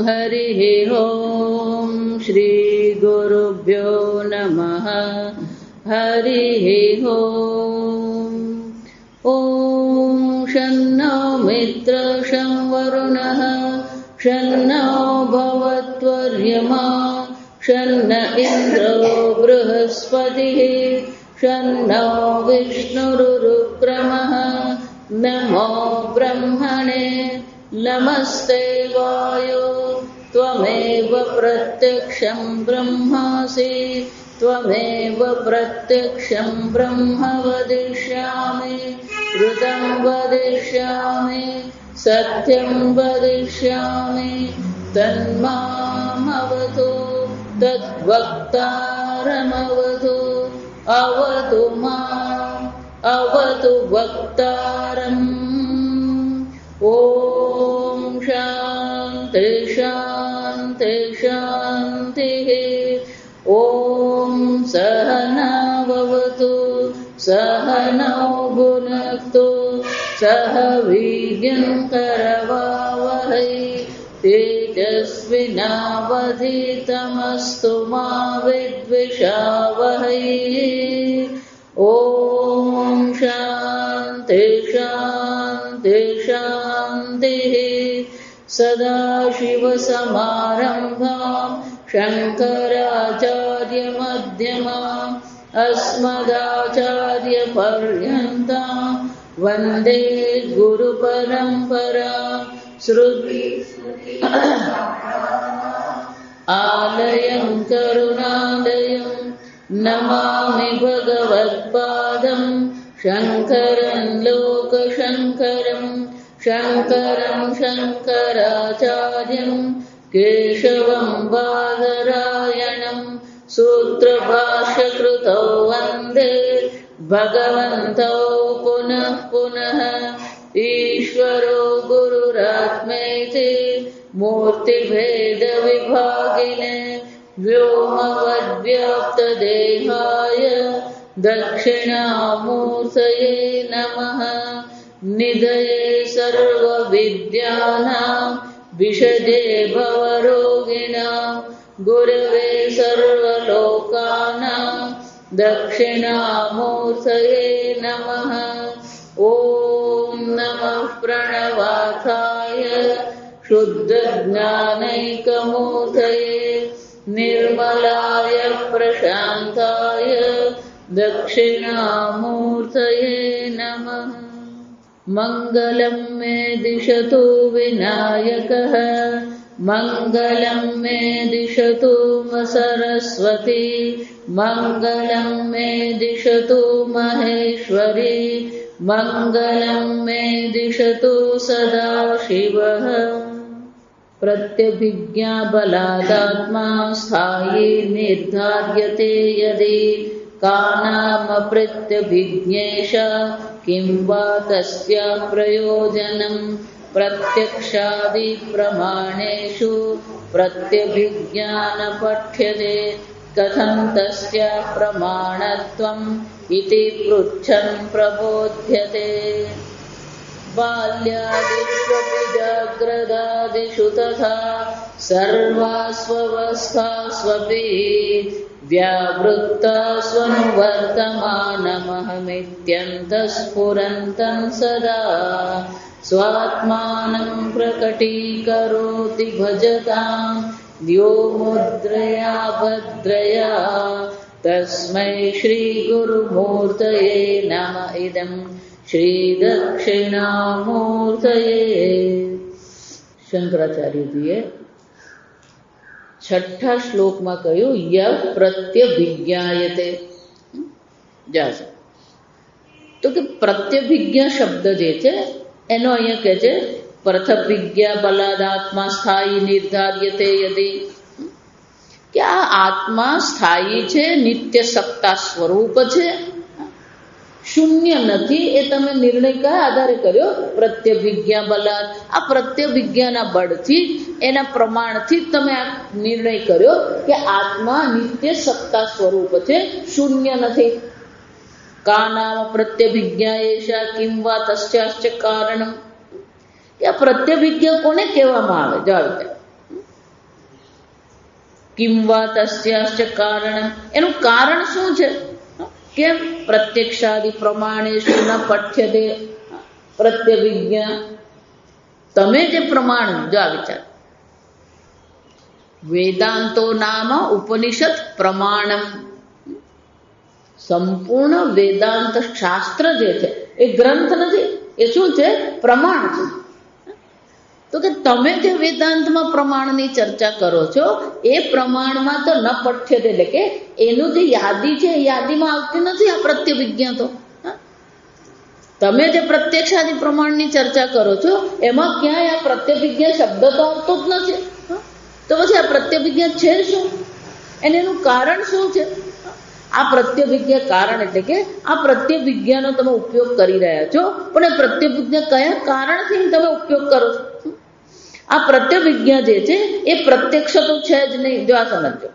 हरिः ॐ श्री गुरुभ्यो नमः हरिः ॐ शन्नो मित्र शं वरुणः शन्नो भवत्वर्यमा शन्न इन्द्रो बृहस्पतिः शन्नो विष्णुरुक्रमः नमो ब्रह्मणे नमस्ते वायो त्वमेव प्रत्यक्षं ब्रह्मासि त्वमेव प्रत्यक्षं ब्रह्म वदिष्यामि ऋतं वदिष्यामि सत्यं वदिष्यामि तन्मामवतु तद्वक्तारमवतु अवतु माम् अवतु वक्तारम् ॐ शान्ति शान्ति शान्तिः ॐ सहनाववतु सहनौ भुनक्तु सह वीर्यं करवावहै तेजस्विनावधीतमस्तु मा विद्विषावहै ॐ शान्ति शान्ति शान्तिः सदाशिवसमारम्भाम् शङ्कराचार्यमध्यमाम् अस्मदाचार्यपर्यन्ताम् वन्दे गुरुपरम्पराम् श्रुति आलयं करुणालयं नमामि भगवत्पादं शङ्करं लोकशङ्करं शङ्करं शङ्कराचार्यं केशवं बादरायणं सूत्रभाष्यकृतौ वन्दे भगवन्तौ पुनः पुनः ईश्वरो गुरुरात्मेति मूर्तिभेदविभागिने व्योमवद्व्याप्तदेहाय दक्षिणामूर्तये नमः निधये सर्वविद्यानां विषजे भवरोगिणां गुरवे सर्वलोकानां दक्षिणामूर्तये नमः ॐ नमः प्रणवार्थाय शुद्धज्ञानैकमूर्तये निर्मलाय प्रशान्ताय दक्षिणामूर्तये नमः मङ्गलं मे दिशतु विनायकः मङ्गलं मे दिशतु सरस्वती मङ्गलं मे दिशतु महेश्वरी मङ्गलं मे दिशतु सदाशिवः प्रत्यभिज्ञाबलादात्मा स्थायी निर्धार्यते यदि का नाम प्रत्यभिज्ञेश किं वा तस्याः प्रयोजनं प्रत्यक्षादिप्रमाणेषु प्रत्यभिज्ञानपठ्यते कथं तस्याः प्रमाणत्वम् इति पृच्छन् प्रबोध्यते बाल्यादिष्वपि जाग्रदादिषु तथा सर्वास्वस्थास्वपि व्यावृत्तास्वनुवर्तमानमहमित्यन्तःस्फुरन्तं सदा स्वात्मानं प्रकटीकरोति भजतां यो मुद्रया भद्रया तस्मै श्रीगुरुमूर्तये नम इदं श्री दक्षिणामूर्तये। शंकराचार्यजीએ છઠ્ઠા શ્લોકમાં કહ્યું યહ પ્રત્યભિજ્ઞાયતે જાશે તો કે પ્રત્યભિજ્ઞા શબ્દ જે છે એનો અહીંયા કહે છે પ્રથભિજ્ઞા બલાદાત્મા સ્થાયી નિર્ધાર્યતે યદિ કે આ આત્મા સ્થાયી છે નિત્ય સત્તા સ્વરૂપ છે શૂન્ય નથી એ તમે નિર્ણય કયા આધારે કર્યો પ્રત્યભિજ્ઞા બલાદ આ પ્રત્યભિજ્ઞાના બળથી એના પ્રમાણથી તમે આ નિર્ણય કર્યો કે આત્મા નિત્ય સત્તા સ્વરૂપ છે શૂન્ય નથી કા નામ પ્રત્યભિજ્ઞા એશા કિમ વા તસ્યાશ્ચ કારણમ કે આ પ્રત્યભિજ્ઞા કોને કહેવામાં આવે જવાબ કિમ વા તસ્યાશ્ચ કારણમ, એનું કારણ શું છે? કેમ પ્રત્યક્ષાદિ પ્રમાણેષુ ન પઠ્યતે પ્રત્યવિજ્ઞા. તમે જે પ્રમાણ, જો આ વિચાર, વેદાંતો નામ ઉપનિષદ પ્રમાણમ, સંપૂર્ણ વેદાંત શાસ્ત્ર જે છે એ ગ્રંથ નથી, એ શું છે? પ્રમાણ છે. તો કે તમે જે વેદાંતમાં પ્રમાણની ચર્ચા કરો છો એ પ્રમાણમાં તો ન પઠ્યતે, એટલે કે એનું જે યાદી છે એ યાદીમાં આવતી નથી આ પ્રત્યવિજ્ઞા. તો તમે જે પ્રત્યક્ષાદિ પ્રમાણની ચર્ચા કરો છો એમાં ક્યાંય આ પ્રત્યવિજ્ઞા શબ્દ તો આવતો જ નથી. તો પછી આ પ્રત્યવિજ્ઞા છે શું? એનું કારણ શું છે? આ પ્રત્યવિજ્ઞા કારણ એટલે કે આ પ્રત્યવિજ્ઞાનો તમે ઉપયોગ કરી રહ્યા છો, પણ એ પ્રત્યવિજ્ઞા કયા કારણથી તમે ઉપયોગ કરો છો? આ પ્રત્યવિજ્ઞા જે છે એ પ્રત્યક્ષ તો છે જ નહીં. જો આ સમજો,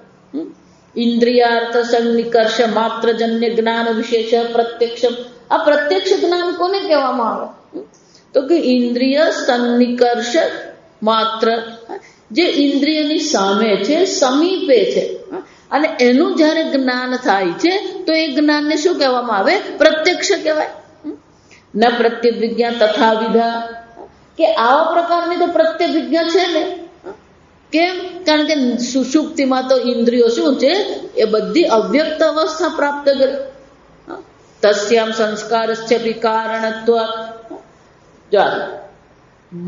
ઇન્દ્રિયાર્થ સન્નિકર્ષ માત્રજન્ય જ્ઞાન વિશેષ પ્રત્યક્ષ. આ પ્રત્યક્ષ જ્ઞાન કોને કહેવામાં આવે? તો કે ઇન્દ્રિય સન્નિકર્ષ માત્ર, જે ઇન્દ્રિયની સામે છે, સમીપે છે, અને એનું જ્યારે જ્ઞાન થાય છે તો એ જ્ઞાનને શું કહેવામાં આવે? પ્રત્યક્ષ કહેવાય. ન પ્રત્યવિજ્ઞા તથા વિધા, કે આવા પ્રકારની તો પ્રત્યવિજ્ઞા છે ને. કેમ? કારણ કે સુષુપ્તિમાં તો ઇન્દ્રિયો શું છે? એ બધી અવ્યક્ત અવસ્થા પ્રાપ્ત કરે. તસ્યામ સંસ્કારસ્ય કારણત્વાત્. જો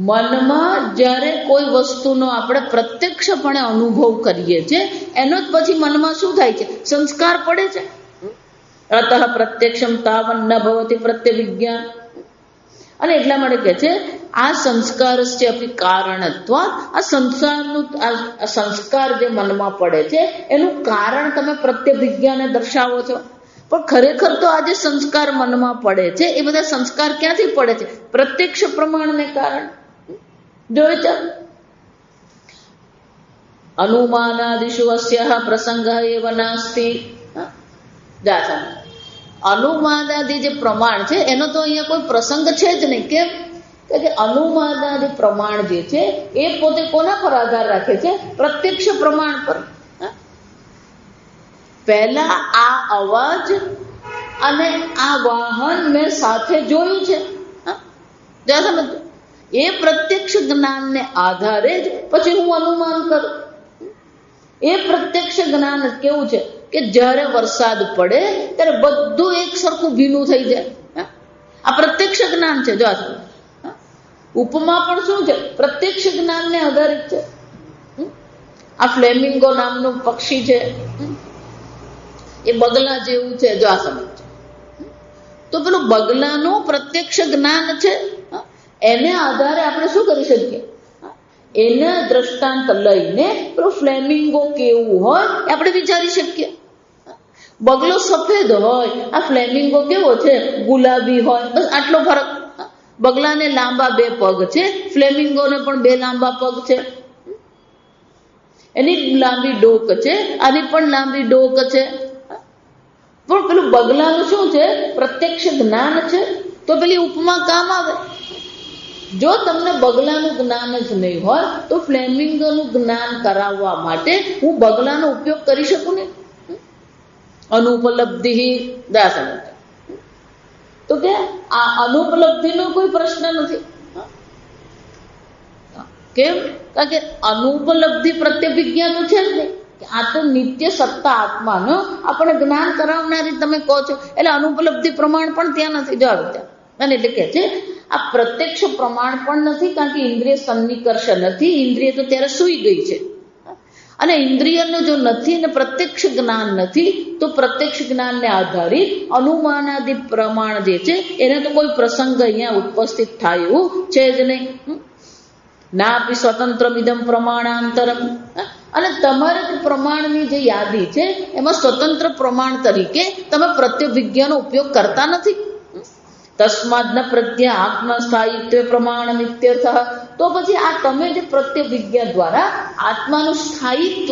મનમાં જ્યારે કોઈ વસ્તુનો આપણે પ્રત્યક્ષપણે અનુભવ કરીએ છીએ એનો જ પછી મનમાં શું થાય છે? સંસ્કાર પડે છે. અતઃ પ્રત્યક્ષમ તાવન ન ભવતી પ્રત્યવિજ્ઞા. અને એટલા માટે કહે છે આ સંસ્કારસ્ય કારણત્વાત્, આ સંસારનું આ સંસ્કાર જે મનમાં પડે છે એનું કારણ તમે પ્રત્યવિજ્ઞાને દર્શાવો છો. પણ ખરેખર તો આ જે સંસ્કાર મનમાં પડે છે એ બધા સંસ્કાર ક્યાંથી પડે છે? પ્રત્યક્ષ પ્રમાણને કારણે. જોઈ ચાલ, અનુમાનાદિષુ અસ્યાહ પ્રસંગ એવ નાસ્તિ. અનુમાનાદિ જે પ્રમાણ છે એનો તો અહીંયા કોઈ પ્રસંગ છે જ નહીં. કેમ? કે અનુમાનાદિ પ્રમાણ જે છે એ પોતે કોના પર આધાર રાખે છે? પ્રત્યક્ષ પ્રમાણ પર. પહેલા આ અવાજ અને આ વાહન મેં સાથે જોયું છે, એ પ્રત્યક્ષ જ્ઞાનને આધારે જ પછી હું અનુમાન કરું. એ પ્રત્યક્ષ જ્ઞાન કેવું છે કે જ્યારે વરસાદ પડે ત્યારે બધું એક સરખું ભીનું થઈ જાય. આ પ્રત્યક્ષ જ્ઞાન છે. જો ઉપમા પણ શું છે? પ્રત્યક્ષ જ્ઞાનને આધારિત છે. આ ફ્લેમિંગો નામનું પક્ષી છે, એ બગલા જેવું છે. જો આ સમજ, તો પેલું બગલાનું પ્રત્યક્ષ જ્ઞાન છે, એને આધારે આપણે શું કરી શકીએ? એના દ્રષ્ટાંત લઈને પેલું ફ્લેમિંગો કેવું હોય એ આપણે વિચારી શકીએ. બગલો સફેદ હોય, આ ફ્લેમિંગો કેવો છે? ગુલાબી હોય. બસ આટલો ફરક. બગલાને લાંબા 2 પગ છે, ફ્લેમિંગોને પણ 2 લાંબા પગ છે. એની લાંબી ડોક છે, આની પણ લાંબી ડોક છે. પણ પેલું બગલાનું શું છે? પ્રત્યક્ષ જ્ઞાન છે. તો પેલી ઉપમા કામ આવે. જો તમને બગલાનું જ્ઞાન જ નહીં હોય તો ફ્લેમિંગોનું જ્ઞાન કરાવવા માટે હું બગલાનો ઉપયોગ કરી શકું ને? અનુપલબ્ધિ દાસન. તો કે આ અનુપલબ્ધિનો કોઈ પ્રશ્ન નથી. કેમ? કારણ કે અનુપલબ્ધિ પ્રત્યવિજ્ઞા તો છે જ નહીં. આ તો નિત્ય સત્તા આત્માનો આપણે જ્ઞાન કરાવનારી તમે કહો છો, એટલે અનુપલબ્ધિ પ્રમાણ પણ ત્યાં નથી. જો વિચાર, અને એટલે કે છે આ પ્રત્યક્ષ પ્રમાણ પણ નથી, કારણ કે ઇન્દ્રિય સન્નિકર્ષ નથી. ઇન્દ્રિય તો ત્યારે સૂઈ ગઈ છે, અને ઇન્દ્રિયનો જો નથી અને પ્રત્યક્ષ જ્ઞાન નથી તો પ્રત્યક્ષ જ્ઞાનને આધારિત અનુમાનાદિ પ્રમાણ જે છે એને તો કોઈ પ્રસંગ અહીંયા ઉપસ્થિત થાય એવું છે જ નહીં. નાપી સ્વતંત્રમિદમ પ્રમાણાંતરમ. અને તમારે પ્રમાણની જે યાદી છે એમાં સ્વતંત્ર પ્રમાણ તરીકે તમે પ્રત્યવિજ્ઞાનો ઉપયોગ કરતા નથી. તસ્માદ ન પ્રત્ય આત્મસ્થાયિત્વ પ્રમાણ નિત્યર્થ. તો પછી આ તમે જે પ્રત્યવિજ્ઞા દ્વારા આત્માનું સ્થાયિત્વ,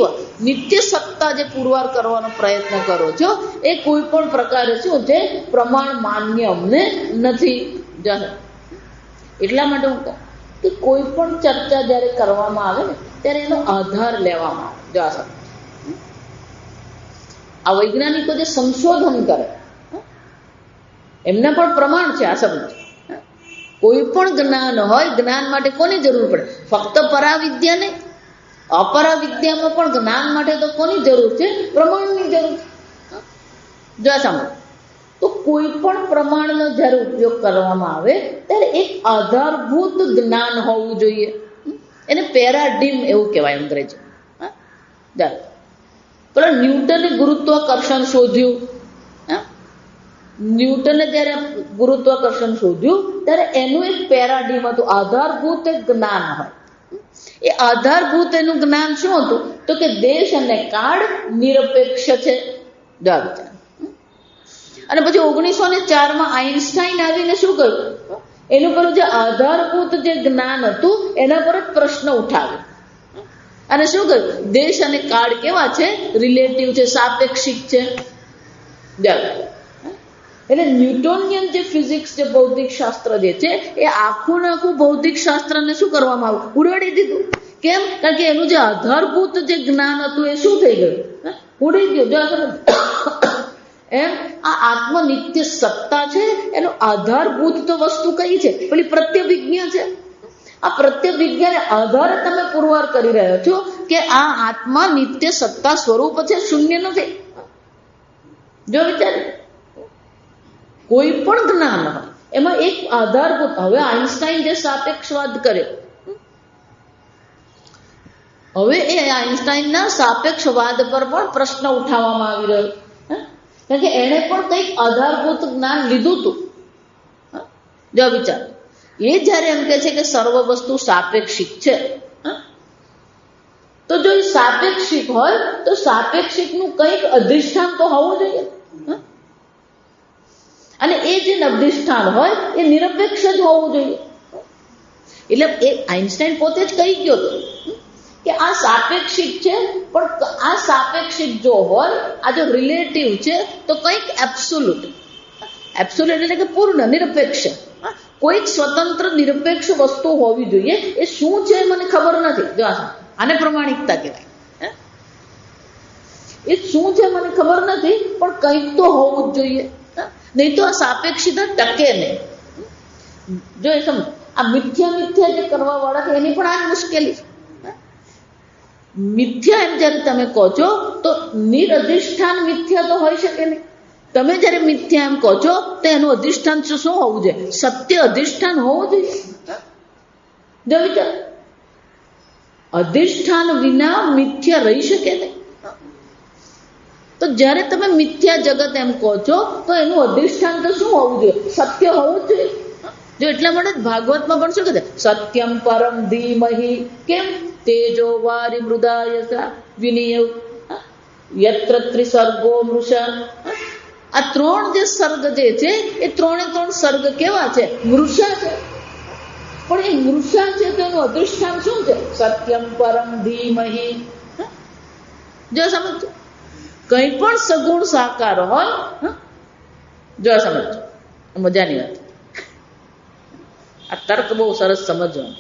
નિત્ય સત્તા જે પુરવાર કરવાનો પ્રયત્ન કરો છો એ કોઈ પણ પ્રકારે શું છે? પ્રમાણ માન્ય અમને નથી. એટલા માટે હું કહું કે કોઈ પણ ચર્ચા જ્યારે કરવામાં આવે ને ત્યારે એનો આધાર લેવામાં આવે. જો આ વૈજ્ઞાનિકો જે સંશોધન કરે એમના પણ પ્રમાણ છે. આ સમજ, કોઈ પણ જ્ઞાન હોય, જ્ઞાન માટે કોની જરૂર પડે? ફક્ત પરાવિદ્યા નહીં, અપરાવિદ્યામાં પણ જ્ઞાન માટે તો કોની જરૂર છે? પ્રમાણની જરૂર છે. જો આ સમજ, તો કોઈ પણ પ્રમાણનો જ્યારે ઉપયોગ કરવામાં આવે ત્યારે એક આધારભૂત જ્ઞાન હોવું જોઈએ. એને પેરાડિમ એવું કહેવાય અંગ્રેજીમાં. પેલા ન્યૂટને ગુરુત્વાકર્ષણ શોધ્યું. ન્યૂટને જ્યારે ગુરુત્વાકર્ષણ શોધ્યું ત્યારે એનું એક પેરાડિમ હતું, આધારભૂત એક જ્ઞાન હોય. એ આધારભૂત એનું જ્ઞાન શું હતું? તો કે દેશ અને કાળ નિરપેક્ષ છે. અને પછી 1904માં આઈન્સ્ટાઈન આવીને શું કર્યું? એનું પર જે આધારભૂત જે જ્ઞાન હતું એના પર જ પ્રશ્ન ઉઠાવ્યો અને શું કર્યું? દેશ અને કાળ કેવા છે? રિલેટિવ છે, સાપેક્ષિક છે. એટલે ન્યૂટોનિયન જે ફિઝિક્સ, જે ભૌતિક શાસ્ત્ર જે છે એ આખું ને આખું ભૌતિક શાસ્ત્રને શું કરવામાં આવ્યું? ઉડાડી દીધું. કેમ? કારણ કે એનું જે આધારભૂત જે જ્ઞાન હતું એ શું થઈ ગયું? ઉડી ગયું. એમ આ આત્મનિત્ય સત્તા છે એનો આધારભૂત તો વસ્તુ કઈ છે? પેલી પ્રત્યભિજ્ઞા છે. આ પ્રત્યભિજ્ઞાને આધારે તમે પુરવાર કરી રહ્યા છો કે આ આત્મા નિત્ય સત્તા સ્વરૂપ છે, શૂન્ય નથી. જો વિચારે, કોઈ પણ જ્ઞાન હોય એમાં એક આધારભૂત. હવે આઈન્સ્ટાઈન જે સાપેક્ષવાદ કર્યો, હવે એ આઈન્સ્ટાઈનના સાપેક્ષવાદ પર પણ પ્રશ્ન ઉઠાવવામાં આવી રહ્યો, કારણ કે એણે પણ કંઈક આધારભૂત જ્ઞાન લીધું હતું. જો વિચાર, એ જયારે એમ કે છે કે સર્વ વસ્તુ સાપેક્ષિક છે, તો જો એ સાપેક્ષિક હોય તો સાપેક્ષિકનું કંઈક અધિષ્ઠાન તો હોવું જોઈએ. અને એ જે અધિષ્ઠાન હોય એ નિરપેક્ષ જ હોવું જોઈએ. એટલે એ આઈન્સ્ટાઈન પોતે જ કહી ગયો હતો કે આ સાપેક્ષિક છે, પણ આ સાપેક્ષિક જો હોય, આ જો રિલેટિવ છે, તો કંઈક એબ્સોલ્યુટ. એબ્સોલ્યુટ એટલે કે પૂર્ણ, નિરપેક્ષ. કોઈક સ્વતંત્ર નિરપેક્ષ વસ્તુ હોવી જોઈએ. એ શું છે મને ખબર નથી. જો આને પ્રમાણિકતા કહેવાય. એ શું છે મને ખબર નથી, પણ કંઈક તો હોવું જ જોઈએ. નહીં તો આ સાપેક્ષિતા ટકે નહીં. જો એ સમજ, આ મિથ્યા મિથ્યા જે કરવા વાળા છે એની પણ આ જ મુશ્કેલી છે. મિથ્યા એમ જયારે તમે કહો છો તો નિરઅધિષ્ઠાન મિથ્યા તો હોઈ શકે નહીં. તમે જયારે મિથ્યા એમ કહો છો તો એનું અધિષ્ઠાન શું હોવું જોઈએ? સત્ય અધિષ્ઠાન હોવું જોઈએ. જો વિચાર, અધિષ્ઠાન વિના મિથ્યા રહી શકે નહીં. તો જ્યારે તમે મિથ્યા જગત એમ કહો છો તો એનું અધિષ્ઠાન તો શું હોવું જોઈએ? સત્ય હોવું જ જોઈએ. જો એટલા માટે જ ભાગવતમાં પણ શું કહે છે? સત્યમ પરમ ધીમહિ. કેમ? તેજો વારી મૃદાયસા વિનિયવ યત્ર ત્રિસર્ગો મૃષા. આ ત્રણ જે સર્ગ જે છે એ ત્રણે ત્રણ સર્ગ કેવા છે? મૃષા છે. પણ એ મૃષા છે તો એનું અધિષ્ઠાન શું છે? સત્યમ પરમ ધીમહિ. જો સમજો, કંઈ પણ સગુણ સાકાર હોય, જો સમજો, મજાની વાત. આ તર્ક બહુ સરસ સમજવાનું.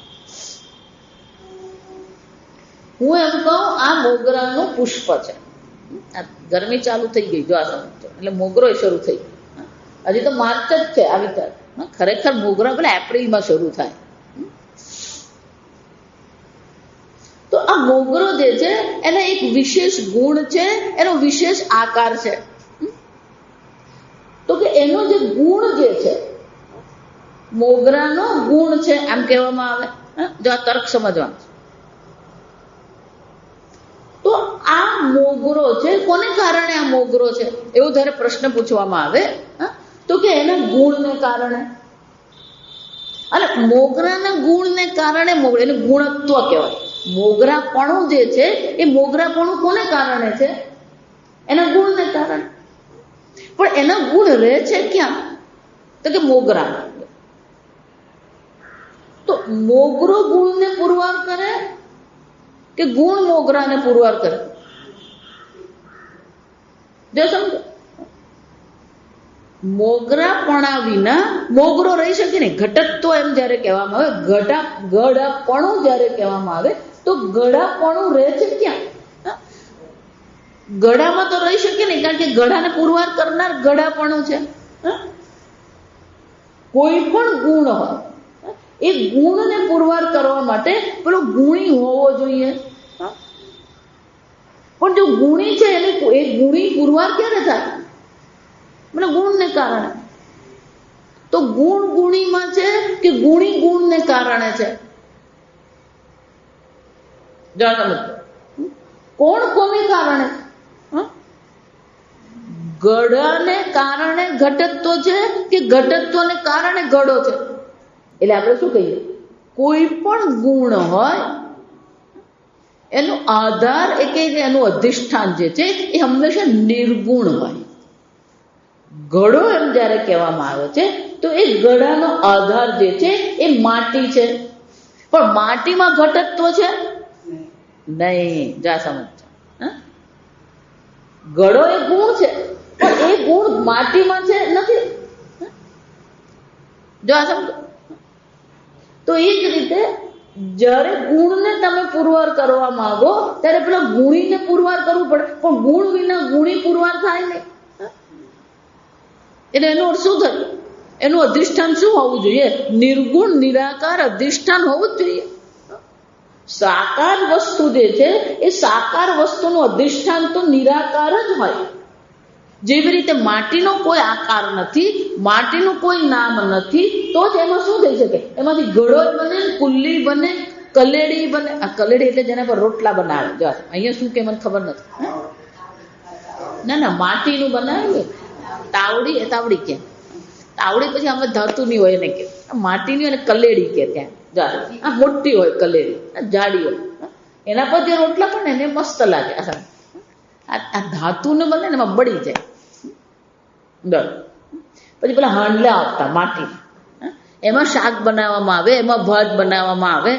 હું એમ કહું, આ મોગરાનું પુષ્પ છે. આ ગરમી ચાલુ થઈ ગઈ, જો આ સમજો, એટલે મોગરો શરૂ થઈ ગયો. હજી તો માર્ચ જ છે. આવી રીતે ખરેખર મોગરા પેલા એપ્રિલમાં શરૂ થાય. તો આ મોગરો જે છે એનો એક વિશેષ ગુણ છે, એનો વિશેષ આકાર છે. તો કે એનો જે ગુણ જે છે, મોગરાનો ગુણ છે એમ કહેવામાં આવે. જો આ તર્ક સમજવાનું. તો આ મોગરો છે, કોને કારણે આ મોગરો છે એવું જ્યારે પ્રશ્ન પૂછવામાં આવે તો કે એના ગુણને કારણે. અને મોગરાના ગુણને કારણે એને ગુણત્વ કહેવાય. મોગરાપણું જે છે એ મોગરાપણું કોને કારણે છે? એના ગુણને કારણે. પણ એના ગુણ રહે છે ક્યાં? તો કે મોગરા. તો મોગરો ગુણને પુરવાર કરે કે ગુણ મોગરાને પુરવાર કરે? જો સમજો, મોગરાપણા વિના મોગરો રહી શકે નહીં. ઘટત્વ એમ જયારે કહેવામાં આવે, ગળાપણું જયારે કહેવામાં આવે તો ગળાપણું રહે છે ક્યાં? ગળામાં તો રહી શકે નહીં, કારણ કે ગળાને પુરવાર કરનાર ગળાપણું છે. કોઈ પણ ગુણ હોય એ ગુણને પુરવાર કરવા માટે પેલો ગુણી હોવો જોઈએ. પણ જો ગુણી છે એને એ ગુણી પુરવાર ક્યારે થાય? એટલે ગુણને કારણે. તો ગુણ ગુણીમાં છે કે ગુણી ગુણને કારણે છે? જાણો કોણ કોને કારણે? ગળાને કારણે ઘટત્વ છે કે ઘટત્વને કારણે ગળો છે? એટલે આપણે શું કહીએ, કોઈ પણ ગુણ હોય એનો આધાર એ કે એનું અધિષ્ઠાન જે છે એ હંમેશા નિર્ગુણ હોય. ગળો એમ જ્યારે કહેવામાં આવે છે તો એ ગળાનો આધાર જે છે એ માટી છે. પણ માટીમાં ઘટત્વ છે નહીં. જા સમજ. ગળો એ ગુણ છે પણ એ ગુણ માટીમાં છે નથી. જો આ સમજો. તો એ જ રીતે જ્યારે ગુણને તમે પુરવાર કરવા માંગો ત્યારે પેલા ગુણીને પુરવાર કરવું પડે, પણ ગુણ વિના ગુણી પુરવાર થાય નહીં. એટલે એનો અર્થ શું થયું? એનું અધિષ્ઠાન શું હોવું જોઈએ? નિર્ગુણ નિરાકાર અધિષ્ઠાન હોવું જ જોઈએ. સાકાર વસ્તુ જે છે એ સાકાર વસ્તુનું અધિષ્ઠાન તો નિરાકાર જ હોય. જેવી રીતે માટીનો કોઈ આકાર નથી, માટીનું કોઈ નામ નથી, તો જ એમાં શું થઈ શકે? એમાંથી ઘડો બને, કુલ્લી બને, કલેડી બને. આ કલેડી એટલે જેના પર રોટલા બનાવે. જો અહીંયા શું કે મને ખબર નથી. ના માટીનું બનાવ્યું તાવડી. એ તાવડી કે તાવડી પછી અમે ધાતુની હોય એને કે માટીની અને કલેડી કે. ત્યાં આ મોટી હોય કલેડી, જાડી હોય, એના પર જે રોટલા પણ એને મસ્ત લાગે. આ ધાતુને બને ને એમાં બળી જાય. પછી પેલા હાંડલા આવતા માટી, એમાં શાક બનાવવામાં આવે, એમાં ભાત બનાવવામાં આવે.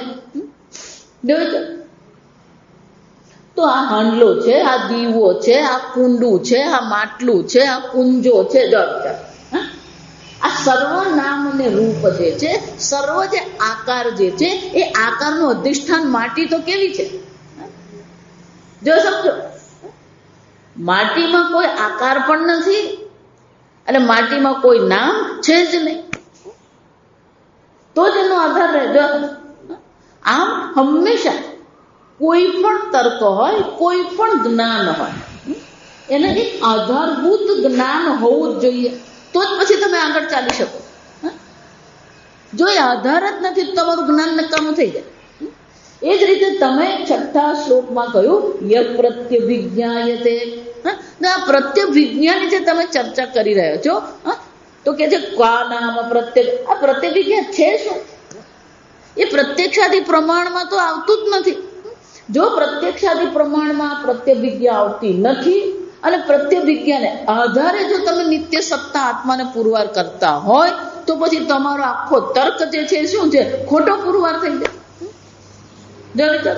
તો આ હાંડલો છે, આ દીવો છે, આ કુંડું છે, આ માટલું છે, આ કુંજો છે. આ સર્વ નામ અને રૂપ જે છે, સર્વ જે આકાર જે છે એ આકારનું અધિષ્ઠાન માટી તો કેવી છે? જો સમજો, માટીમાં કોઈ આકાર પણ નથી અને માટીમાં કોઈ નામ છે જ નહીં, તો જ એનો આધાર રહે. આમ હંમેશા કોઈ પણ તર્ક હોય, કોઈ પણ જ્ઞાન હોય, એને એક આધારભૂત જ્ઞાન હોવું જ જોઈએ, તો જ પછી તમે આગળ ચાલી શકો. જો એ આધાર જ નથી તો તમારું જ્ઞાન નકામું થઈ જાય. એ જ રીતે તમે 6થા શ્લોકમાં કહ્યું ય પ્રત્યભિજ્ઞાયતે. આ પ્રત્યભિજ્ઞાની જે તમે ચર્ચા કરી રહ્યા છો, તો કે છે કા નામ પ્રત્યે. આ પ્રત્યભિજ્ઞા છે શું? એ પ્રત્યક્ષાદી પ્રમાણમાં તો આવતું જ નથી. જો પ્રત્યક્ષાદી પ્રમાણમાં પ્રત્યભિજ્ઞા આવતી નથી અને પ્રત્યભિજ્ઞાને આધારે જો તમે નિત્ય સત્તા આત્માને પુરવાર કરતા હોય તો પછી તમારો આખો તર્ક જે છે શું છે? ખોટો પુરવાર થઈ જાય.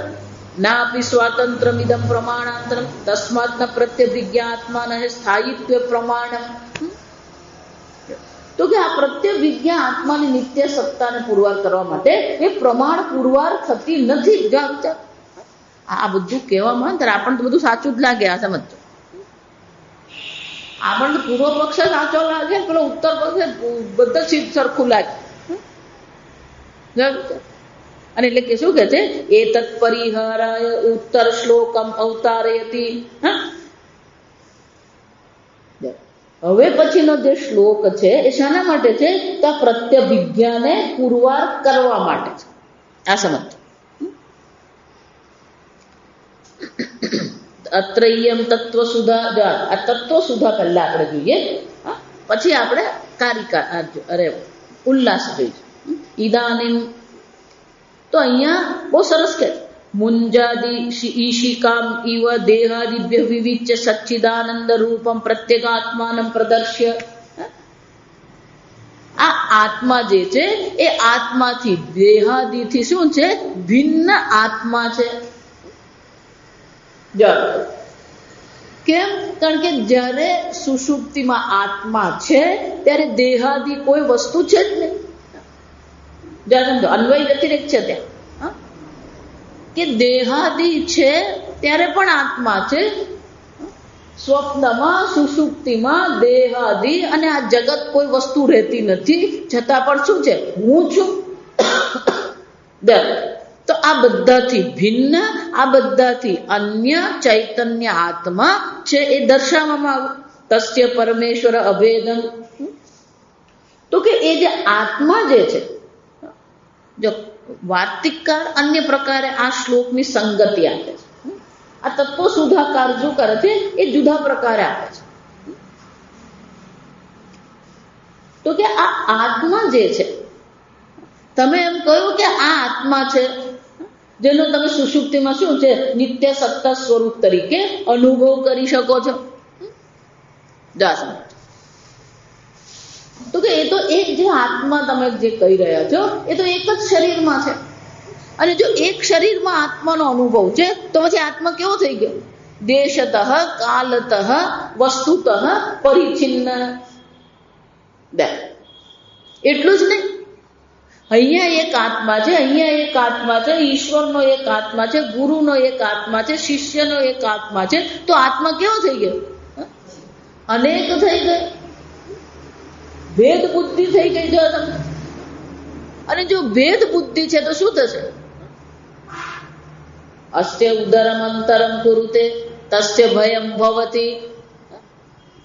નાપી સ્વાતંત્રમિદમ પ્રમાણાંતરમ તસ્માત ન પ્રત્યભિજ્ઞા આત્માન સ્થાયિત્વ પ્રમાણમ. તો કે આ પ્રત્યભિજ્ઞા આત્માની નિત્ય સત્તાને પુરવાર કરવા માટે એ પ્રમાણ પુરવાર થતી નથી. આ બધું કહેવામાં આપણને તો બધું સાચું જ લાગે. આ સમજો, આપણને પૂર્વ પક્ષ સાચો લાગે, પેલો ઉત્તર પક્ષ બધા સીધ સરખું લાગે. અને એટલે કે શું કે છે? એ તત્પરિહારાય ઉત્તર શ્લોકમ અવતારયતી. હવે પછીનો જે શ્લોક છે એ શાના માટે છે? તો આ પ્રત્યભિજ્ઞાને પુરવાર કરવા માટે છે. આ સમજ. અત્રયમ તત્વ સુધા. આ તત્વ સુધા પહેલા આપણે જોઈએ, પછી આપણે કારિકા ઉલ્લાસ જોઈશું. ઇદાનીમ. તો અહીંયા બહુ સરસ કે મુંજાદી ઈશિકામ ઇવ દેહાદિભ્ય વિવિચ્ય સચ્ચિદાનંદ રૂપમ પ્રત્યેગાત્માનમ પ્રદર્શ્ય. આ આત્મા જે છે એ આત્માથી દેહાદિથી શું છે? ભિન્ન આત્મા છે. કેમ? કારણ કે જ્યારે સુષુપ્તિમાં આત્મા છે ત્યારે દેહાદિ કોઈ વસ્તુ છે જ નહીં. અન્વય વ્યતિરેક છે ત્યાં, કે દેહાદિ છે ત્યારે પણ આત્મા છે સ્વપ્નમાં સુષુપ્તિમાં દેહાદિ અને આ જગત કોઈ વસ્તુ રહેતી નથી, છતાં પણ શું છે? હું છું. તો આ બધાથી ભિન્ન, આ બધાથી અન્ય ચૈતન્ય આત્મા છે એ દર્શાવવામાં આવ્યું. તસ્ય પરમેશ્વર અભેદમ. તો કે એ જે આત્મા જે છે, જો વાર્તિકકાર અન્ય પ્રકારે આ શ્લોકની સંગતિ આપે છે, આ તત્વ સુધાકાર શું કરે છે એ જુદા પ્રકારે આપે છે. તો કે આ આત્મા જે છે, તમે એમ કહ્યું કે આ આત્મા છે જેનો તમે સુષુપ્તિમાં શું છે નિત્ય સત્તા સ્વરૂપ તરીકે અનુભવ કરી શકો છો. તો કે એ તો એક જે આત્મા તમે જે કહી રહ્યા છો એ તો એક જ શરીરમાં છે, અને જો એક શરીરમાં આત્માનો અનુભવ છે તો પછી આત્મા કેવો થઈ ગયો? દેશતઃ કાલતઃ વસ્તુતઃ પરિચ્છિન્ન. એટલું જ નહીં, અહીંયા એક આત્મા છે, અહીંયા એક આત્મા છે, ઈશ્વરનો એક આત્મા છે, ગુરુનો એક આત્મા છે, શિષ્યનો એક આત્મા છે. તો આત્મા કેવો થઈ ગયો? અનેક થઈ ગયો, ભેદ બુદ્ધિ થઈ ગઈ. જો તમે, અને જો ભેદ બુદ્ધિ છે તો શું થશે? અસ્ય ઉદરમ અંતરમ કુરુતે તસ્ય ભયમ ભવતી.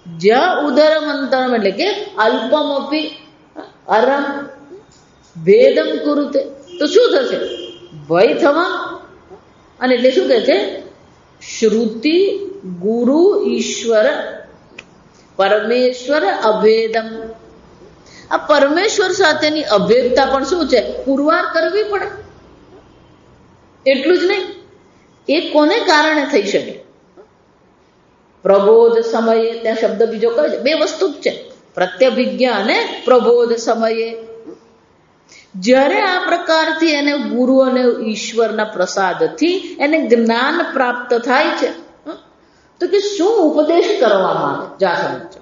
જ્યાં ઉદરમ અંતરમ એટલે કે અલ્પમ અપી અરમ ભેદમ કુરુતે, તો શું થશે? ભય થવા. અને એટલે શું કહે છે? શ્રુતિ ગુરુ ઈશ્વર પરમેશ્વર અભેદમ. આ પરમેશ્વર સાથેની અભેદતા પણ શું છે? પુરવાર કરવી પડે. એટલું જ નહીં, એ કોને કારણે થઈ શકે? પ્રબોધ સમયે, ત્યાં શબ્દ બીજો કહે છે, બે વસ્તુ જ છે, પ્રત્યભિજ્ઞા અને પ્રબોધ સમયે. જ્યારે આ પ્રકારથી એને ગુરુ અને ઈશ્વરના પ્રસાદથી એને જ્ઞાન પ્રાપ્ત થાય છે, તો કે શું ઉપદેશ કરવામાં આવે? જા સમજો.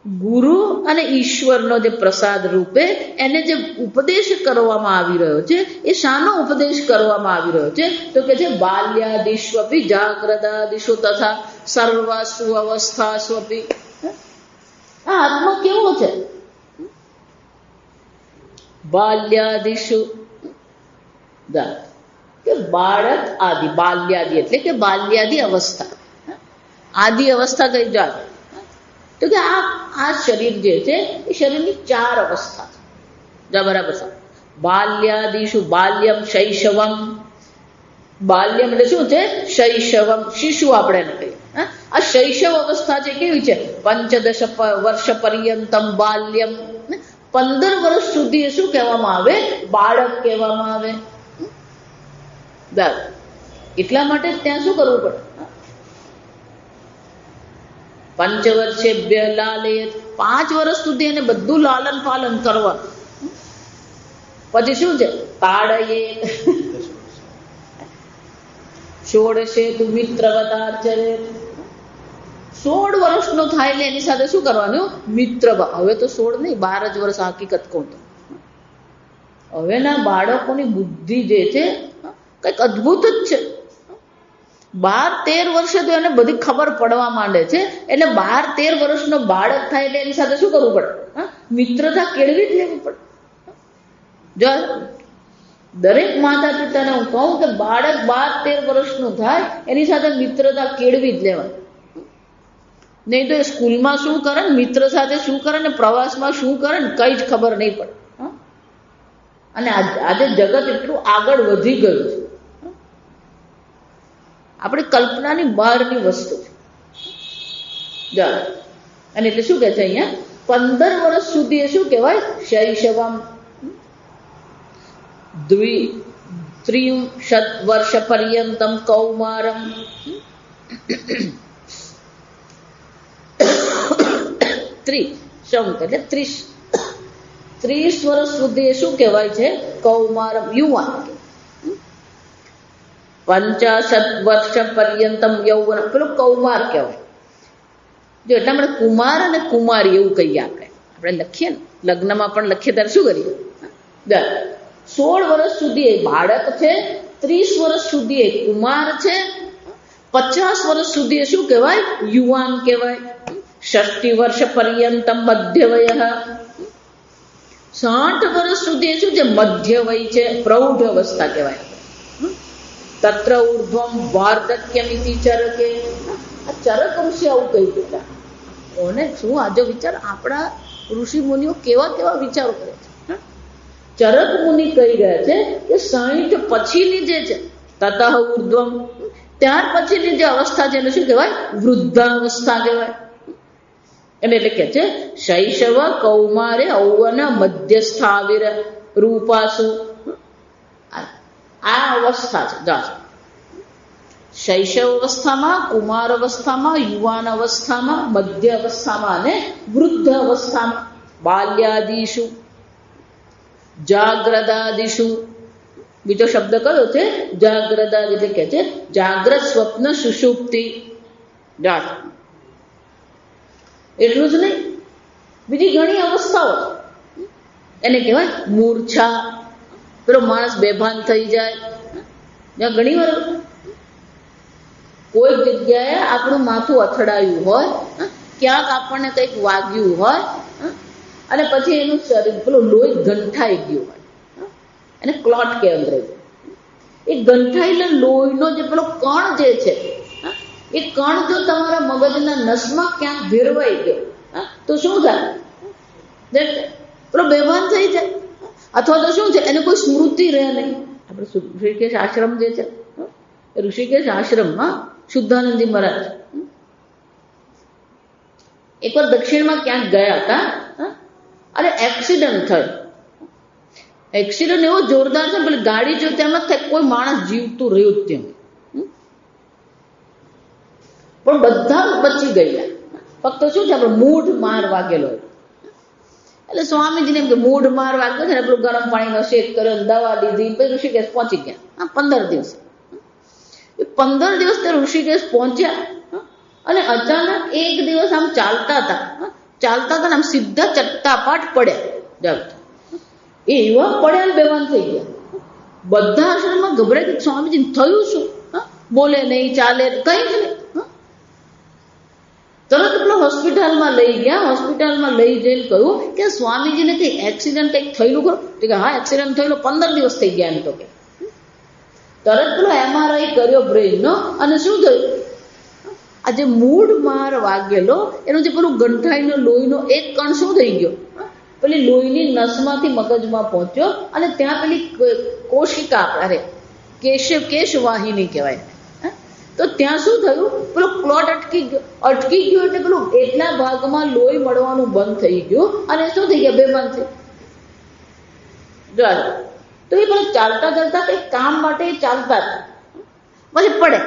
ગુરુ અને ઈશ્વરનો જે પ્રસાદ રૂપે એને જે ઉપદેશ કરવામાં આવી રહ્યો છે, એ શાનો ઉપદેશ કરવામાં આવી રહ્યો છે? તો કે છે બાલ્યાદિષ્વપી જાગ્રદાદિષુ તથા સર્વસ્વ અવસ્થાસ્વપી. આ આત્મા કેવો છે? બાલ્યાદિષુ, કે બાળક આદિ, બાલ્યાદિ એટલે કે બાલ્યાદિ અવસ્થા, આદિ અવસ્થા કઈ જાય? તો કે આ શરીર જે છે એ શરીરની 4 અવસ્થા છે. બરાબર છે. બાલ્યાદિષુ, બાલ્યમ શૈશવમ. બાલ્યમ એટલે શું છે? શૈશવમ, શિશુ આપણે એને કહીએ. આ શૈશવ અવસ્થા છે કેવી છે? 15 વર્ષ પર્યંતમ બાલ્યમ. 15 વર્ષ સુધી શું કહેવામાં આવે? બાળક કહેવામાં આવે. એટલા માટે ત્યાં શું કરવું પડે? 5 વર્ષેભ્ય લાલયેત. 5 વર્ષ સુધી એને બધું લાલન પાલન કરવાનું. પછી શું છે? તાડયેત. 16 તું મિત્રવતાચરેત. 16 વર્ષનો થાય એટલે એની સાથે શું કરવાનું? મિત્ર. હવે તો 16 નહીં, 12 જ વર્ષ હકીકત કહું તો. હવેના બાળકોની બુદ્ધિ જે છે કંઈક અદભુત જ છે. 12-13 વર્ષે તો એને બધી ખબર પડવા માંડે છે. એટલે 12-13 વર્ષનો બાળક થાય એટલે એની સાથે શું કરવું પડે? મિત્રતા કેળવી જ લેવી પડે. જો દરેક માતા પિતાને હું કહું કે બાળક 12-13 વર્ષનું થાય એની સાથે મિત્રતા કેળવી જ લેવાની. નહીં તો એ સ્કૂલમાં શું કરે ને, મિત્ર સાથે શું કરે ને, પ્રવાસમાં શું કરે ને, કઈ જ ખબર નહીં પડે. અને આજે જગત એટલું આગળ વધી ગયું છે, આપણી કલ્પનાની બહારની વસ્તુ છે. અને એટલે શું કહે છે અહીંયા? 15 વર્ષ સુધી એ શું કહેવાય? શૈશવમ. 30 વર્ષ પર્યંતમ કૌમારમ. 30 વર્ષ સુધી એ શું કહેવાય છે? કૌમારમ, યુવાન. 50 વર્ષ પર્યંતમ યૌવન, પેલો કૌમાર કહેવાય. જો એટલા માટે કુમાર અને કુમારી એવું કહીએ આપણે લખીએ ને, લગ્નમાં પણ લખીએ ત્યારે શું કરીએ? 16 વર્ષ સુધી એ બાળક છે, 30 વર્ષ સુધી એ કુમાર છે, 50 વર્ષ સુધી એ શું કહેવાય? યુવાન કહેવાય. 60 વર્ષ પર્યંતમ મધ્ય વય. 60 વર્ષ સુધી એ શું છે? મધ્ય વય છે, પ્રૌઢ અવસ્થા કહેવાય. તત્ર ઉર્ધ્વમ વાર્ધક્યમિતિ ચરકે. આ ચરક ઋષિ આવું કહી દીધા. કોને શું આજો વિચાર, આપણા ઋષિ મુનિઓ કેવા કેવા વિચારો કરે છે. ચરક મુનિ કહી રહ્યા છે કે 60 પછીની જે છે તતઃ ઉર્ધ્વમ, ત્યાર પછીની જે અવસ્થા છે એને શું કહેવાય? વૃદ્ધાવસ્થા કહેવાય. એને એટલે કે છે શૈશવ કૌમારે ઔવન મધ્યસ્થાવિર રૂપાસુ. આ અવસ્થા છે. શૈશવ અવસ્થામાં, કુમાર અવસ્થામાં, યુવાન અવસ્થામાં, મધ્ય અવસ્થામાં અને વૃદ્ધ અવસ્થામાં. બાલ્યાદિષુ, જાગ્રદાદિષુ. બીજો શબ્દ કયો છે? જાગ્રદાદ, એટલે કે છે જાગ્રત, સ્વપ્ન, સુષુપ્તિ. એટલું જ નહીં, બીજી ઘણી અવસ્થાઓ એને કહેવાય મૂર્છા. પેલો માણસ બેભાન થઈ જાય. જ્યાં ઘણી વાર કોઈ જગ્યાએ આપણું માથું અથડાયું હોય, ક્યાંક આપણને કંઈક વાગ્યું હોય અને પછી એનું શરીર પેલું લોહી ગંઠાઈ ગયું હોય, એને ક્લોટ કે અંગ્રેજી. એ ગંઠાયેલા લોહીનો જે પેલો કણ જે છે, એ કણ જો તમારા મગજના નસમાં ક્યાંક ભેરવાઈ ગયો તો શું થાય? પેલો બેભાન થઈ જાય. અથવા તો શું છે, એને કોઈ સ્મૃતિ રહે નહીં. આપણે ઋષિકેશ આશ્રમ જે છે, ઋષિકેશ આશ્રમમાં શુદ્ધાનંદજી મહારાજ એકવાર દક્ષિણમાં ક્યાંક ગયા હતા અને એક્સિડન્ટ થયો. એક્સિડન્ટ એવો જોરદાર છે, પેલી ગાડી જો તેમ જ થાય કોઈ માણસ જીવતું રહ્યું જ તેમ, પણ બધા બચી ગયા. ફક્ત શું છે, આપણે મૂઢ માર વાગેલો. એટલે સ્વામીજીને એમ કે મૂઢ માર વાગ્યો છે ને, પેલું ગરમ પાણીનો શેક કર્યો, દવા લીધી, પછી ઋષિકેશ પહોંચી ગયા. 15 દિવસ. એ 15 દિવસ તે ઋષિકેશ પહોંચ્યા અને અચાનક એક દિવસ આમ ચાલતા હતા ને આમ સીધા ચટ્ટાપાટ પડ્યા. એ એવા પડ્યા ને બેભાન થઈ ગયા. બધા આશ્રમમાં ગભરાઈ ગયા. સ્વામીજીને થયું શું? બોલે નહીં, ચાલે કઈ જ નહીં. તરત પેલો હોસ્પિટલમાં લઈ ગયા. હોસ્પિટલમાં લઈ જઈને કહ્યું કે સ્વામીજીને કઈ એક્સિડન્ટ કંઈક થયેલું ખરું? કે હા, એક્સિડન્ટ થયેલો, 15 દિવસ થઈ ગયા એમ તો કે. તરત પેલો MRI કર્યો બ્રેઇનનો અને શું થયું? આ જે મૂળ માર વાગેલો એનો જે પેલું ગંઠાઈનો લોહીનો એક કણ શું થઈ ગયો? પેલી લોહીની નસમાંથી મગજમાં પહોંચ્યો અને ત્યાં પેલી કોશિકા, અરે કેશવાહિની કહેવાય, તો ત્યાં શું થયું? પેલો ક્લોટ અટકી ગયો એટલે પેલું એટલા ભાગમાં લોહી મળવાનું બંધ થઈ ગયું અને શું થઈ ગયા? બેભાન થઈ. તો એ પેલા ચાલતા કંઈક કામ માટે ચાલતા હતા, પછી પડે.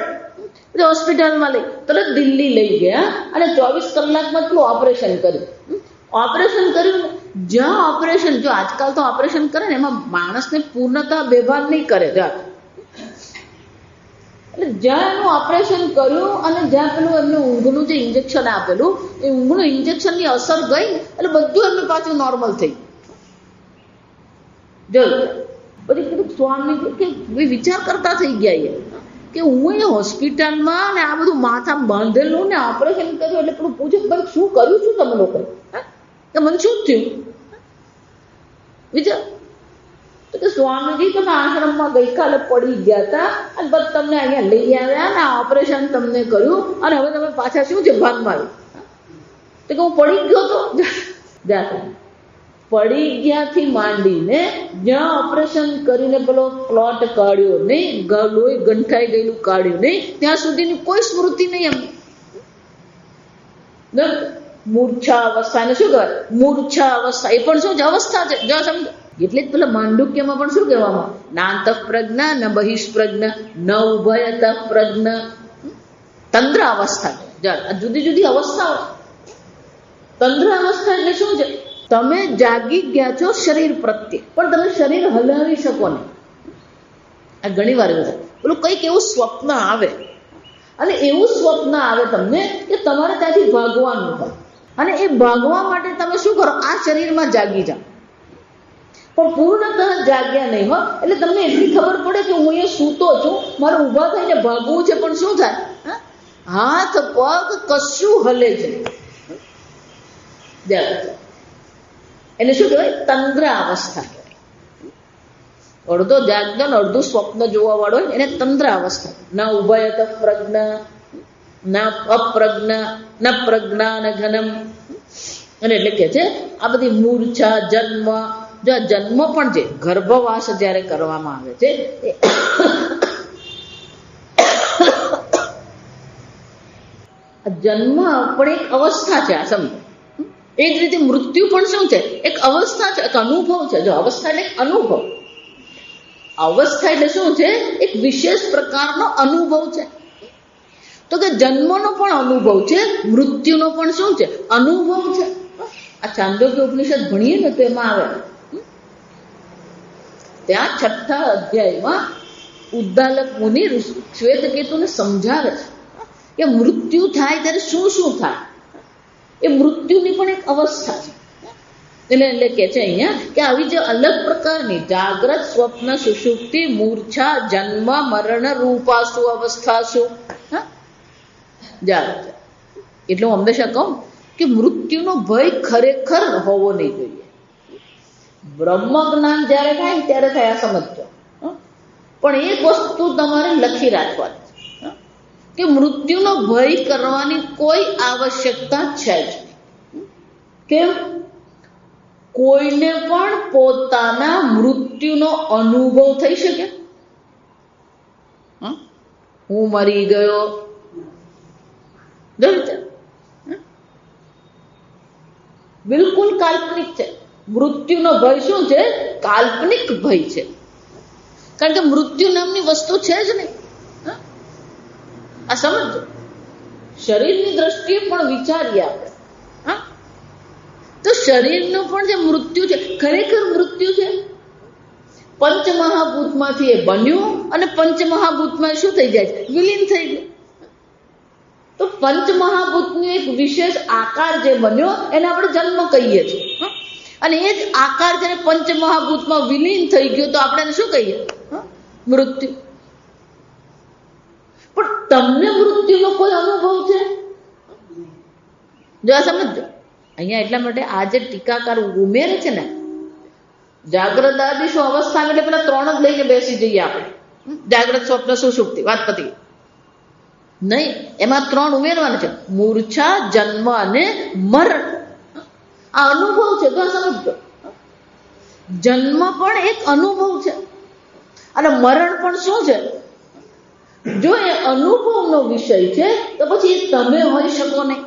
પછી હોસ્પિટલમાં લઈ, તરત દિલ્હી લઈ ગયા અને 24 કલાકમાં પેલું ઓપરેશન કર્યું. ઓપરેશન કર્યું, જ્યાં ઓપરેશન, જો આજકાલ તો ઓપરેશન કરે ને એમાં માણસને પૂર્ણતા બેભાન નહીં કરે. એટલે જ્યાં એનું ઓપરેશન કર્યું અને જ્યાં પેલું એમને ઊંઘનું જે ઇન્જેક્શન આપેલું, એ ઊંઘનું ઇન્જેક્શનની અસર ગઈ એટલે બધું એમનું પાછું નોર્મલ થઈ ગયું. પછી કીધું સ્વામી કે વિચાર કરતા થઈ ગયા કે હું એ હોસ્પિટલમાં ને આ બધું માથા બાંધેલું ને ઓપરેશન કર્યું એટલે પેલું પૂછ્યું શું કર્યું છું તમે લોકો? કે મને શું થયું? વિચાર. તો કે સ્વામીજી તમે આશ્રમમાં ગઈકાલે પડી ગયા હતા અને બસ તમને અહીંયા લઈ આવ્યા ને ઓપરેશન તમને કર્યું અને હવે તમે પાછા શું છે ભાનમાં આવ્યું? તો કે હું પડી ગયો તો. પડી ગયાથી માંડીને જ્યાં ઓપરેશન કરીને પેલો ક્લોટ કાઢ્યો નહીં, લોહી ગંઠાઈ ગયેલું કાઢ્યું નહીં, ત્યાં સુધીની કોઈ સ્મૃતિ નહીં એમ. મૂર્છા અવસ્થા, એને શું કહેવાય? મૂર્છા અવસ્થા. એ પણ શું છે? અવસ્થા છે. જો સમજો. એટલે જ પેલા માંડુક્યમાં પણ શું કહેવામાં? નાંત પ્રજ્ઞા ન બહિષ્પ્રજ્ઞ ન ઉભયત પ્રજ્ઞ. તંદ્ર અવસ્થા. જુદી જુદી અવસ્થાઓ. તંદ્ર અવસ્થા એટલે શું છે? તમે જાગી ગયા છો શરીર પ્રત્યે, પણ તમે શરીર હલાવી શકો નહીં. આ ઘણી વાર એવું થાય. પેલું કંઈક એવું સ્વપ્ન આવે અને એવું સ્વપ્ન આવે તમને કે તમારે ત્યાંથી ભાગવાનું હોય અને એ ભાગવા માટે તમે શું કરો? આ શરીરમાં જાગી જાઓ, પણ પૂર્ણતઃ જાગ્યા નહીં હોય. એટલે તમને એટલી ખબર પડે કે હું અહીંયા સૂતો છું, મારે ઊભા થઈને ભાગવું છે, પણ શું થાય? હાથ પગ કશું હલે છે. એને શું કહેવાય? તંદ્ર અવસ્થા કહેવાય. અડધો જાગરણ અડધું સ્વપ્ન જોવા વાળો એને તંદ્ર અવસ્થા. ના ઉભયત પ્રજ્ઞ ના અપ્રજ્ઞ ના પ્રજ્ઞા ન ઘનમ. અને એટલે કે છે આ બધી મૂર્છા, જન્મ, જો જન્મ પણ છે, ગર્ભવાસ જ્યારે કરવામાં આવે છે જન્મ પણ એક અવસ્થા છે. આ સમજો. એ જ રીતે મૃત્યુ પણ શું છે? એક અવસ્થા છે, એક અનુભવ છે. જો અવસ્થા એટલે અનુભવ. અવસ્થા એટલે શું છે? એક વિશેષ પ્રકારનો અનુભવ છે. તો કે જન્મનો પણ અનુભવ છે, મૃત્યુનો પણ શું છે? અનુભવ છે. આ ચાંદોક્ય ઉપનિષદ ભણીએ ને તો એમાં આવે. ત્યાં 6થા અધ્યાયમાં ઉદ્દાલક મુનિ શ્વેતકેતુને સમજાવે છે કે મૃત્યુ થાય ત્યારે શું શું થાય. એ મૃત્યુની પણ એક અવસ્થા છે. એટલે કે છે અહીંયા કે આવી જે અલગ પ્રકારની જાગ્રત, સ્વપ્ન, સુષુપ્તિ, મૂર્છા, જન્મ, મરણ રૂપાસુ અવસ્થાસુ. જાગ્રત એટલે હું હંમેશા કહું કે મૃત્યુનો ભય ખરેખર હોવો નહીં જોઈએ. બ્રહ્મ જ્ઞાન જ્યારે થાય ને ત્યારે થાય, આ સમજજો. પણ એક વસ્તુ તમારે લખી રાખવાની કે મૃત્યુનો ભય કરવાની કોઈ આવશ્યકતા છે જ નહીં. કેમ? કોઈને પણ પોતાના મૃત્યુનો અનુભવ થઈ શકે. હું મરી ગયો, બિલકુલ કાલ્પનિક છે. મૃત્યુનો ભય શું છે? કાલ્પનિક ભય છે. કારણ કે મૃત્યુ નામની વસ્તુ છે જ નહીં. આ સમજો. શરીરની દ્રષ્ટિએ પણ વિચારીએ આપણે, તો શરીરનું પણ જે મૃત્યુ છે, ખરેખર મૃત્યુ છે. પંચમહાભૂતમાંથી એ બન્યું અને પંચમહાભૂતમાં શું થઈ જાય છે? વિલીન થઈ ગયું. તો પંચમહાભૂતનો એક વિશેષ આકાર જે બન્યો એને આપણે જન્મ કહીએ છીએ. અને એ જ આકાર જ્યારે પંચમહાભૂતમાં વિલીન થઈ ગયો તો આપણે એને શું કહીએ? મૃત્યુ. પણ તમને મૃત્યુનો કોઈ અનુભવ છે? જો આ સમજો. અહીંયા એટલા માટે આ જે ટીકાકાર ઉમેરે છે ને, જાગ્રત આદિ શું અવસ્થા એટલે પેલા 3 જ લઈને બેસી જઈએ આપણે. જાગ્રત, સ્વપ્ન, સુષુપ્તિ, વાત પતી નહીં. એમાં 3 ઉમેરવાના છે: મૂર્છા, જન્મ અને મરણ. આ અનુભવ છે. તો સમજો. જન્મ પણ એક અનુભવ છે અને મરણ પણ શું છે? જો એ અનુભવનો વિષય છે તો પછી એ તમે હોઈ શકો નહીં.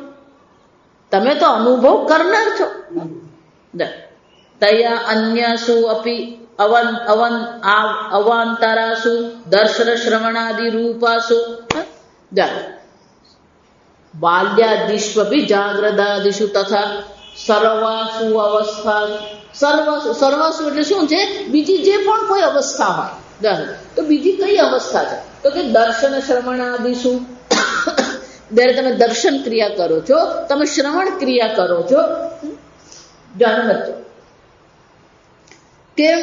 તમે તો અનુભવ કરનાર છો. તયા અન્યસુ અપી અવાંતરાસુ દર્શન શ્રવણાદિ રૂપાસુ બાલ્યાદિષ્વપી જાગ્રદાદિષુ તથા સર્વાસુ અવસ્થા. સર્વાસુ એટલે શું છે? બીજી જે પણ કોઈ અવસ્થા હોય. તો બીજી કઈ અવસ્થા છે? તો કે દર્શન શ્રવણાદિષુ. જ્યારે તમે દર્શન ક્રિયા કરો છો, તમે શ્રવણ ક્રિયા કરો છો, જાણો છો. કેમ?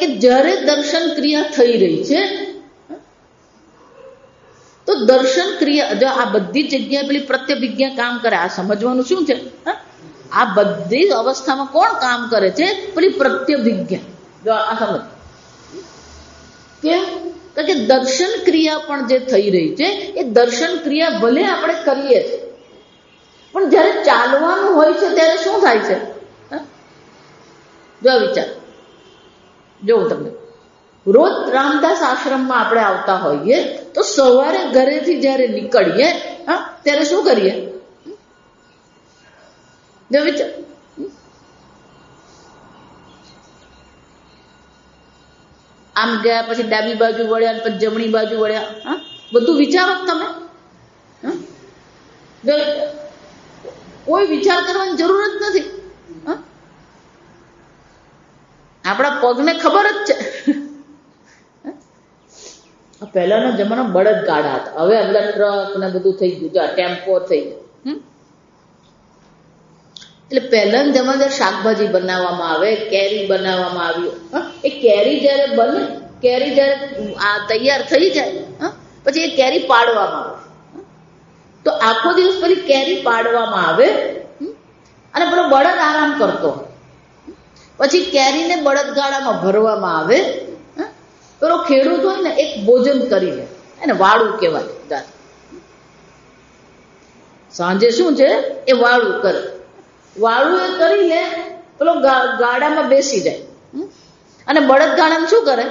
કે જ્યારે દર્શન ક્રિયા થઈ રહી છે તો દર્શન ક્રિયા, જો આ બધી જગ્યાએ પેલી પ્રત્યભિજ્ઞા કામ કરે. આ સમજવાનું શું છે? આ બધી અવસ્થામાં કોણ કામ કરે છે? પેલી પ્રત્યભિજ્ઞા. જો આ સમજ. કેમ? કારણ કે દર્શન ક્રિયા પણ જે થઈ રહી છે એ દર્શન ક્રિયા ભલે આપણે કરીએ પણ જ્યારે ચાલવાનું હોય છે ત્યારે શું થાય છે? જો વિચાર. જોઉં તમને. રોજ રામદાસ આશ્રમમાં આપણે આવતા હોઈએ તો સવારે ઘરેથી જ્યારે નીકળીએ ત્યારે શું કરીએ? જો વિચાર. આમ ગયા, પછી ડાબી બાજુ વળ્યા, પછી જમણી બાજુ વળ્યા. બધું વિચારો તમે. કોઈ વિચાર કરવાની જરૂર જ નથી. આપણા પગને ખબર જ છે. પહેલાના જમાના બળદ ગાડા હતા. હવે બધા ટ્રક ને બધું થઈ ગયું, ટેમ્પો થઈ ગયું. એટલે પહેલાના જમાનામાં શાકભાજી બનાવવામાં આવે, કેરી બનાવવામાં આવ્યું. એ કેરી જ્યારે બને, કેરી જ્યારે તૈયાર થઈ જાય પછી એ કેરી પાડવામાં આવે. તો આખો દિવસ પેલી કેરી પાડવામાં આવે અને પેલો બળદ આરામ કરતો, પછી કેરીને બળદગાડામાં ભરવામાં આવે. પેલો ખેડૂત હોય ને એક ભોજન કરી લે, એને વાળું કહેવાય. સાંજે શું છે એ વાળું કરે, વાળું એ કરી લે, પેલો ગાડામાં બેસી જાય અને બળદગાડામાં શું કરે,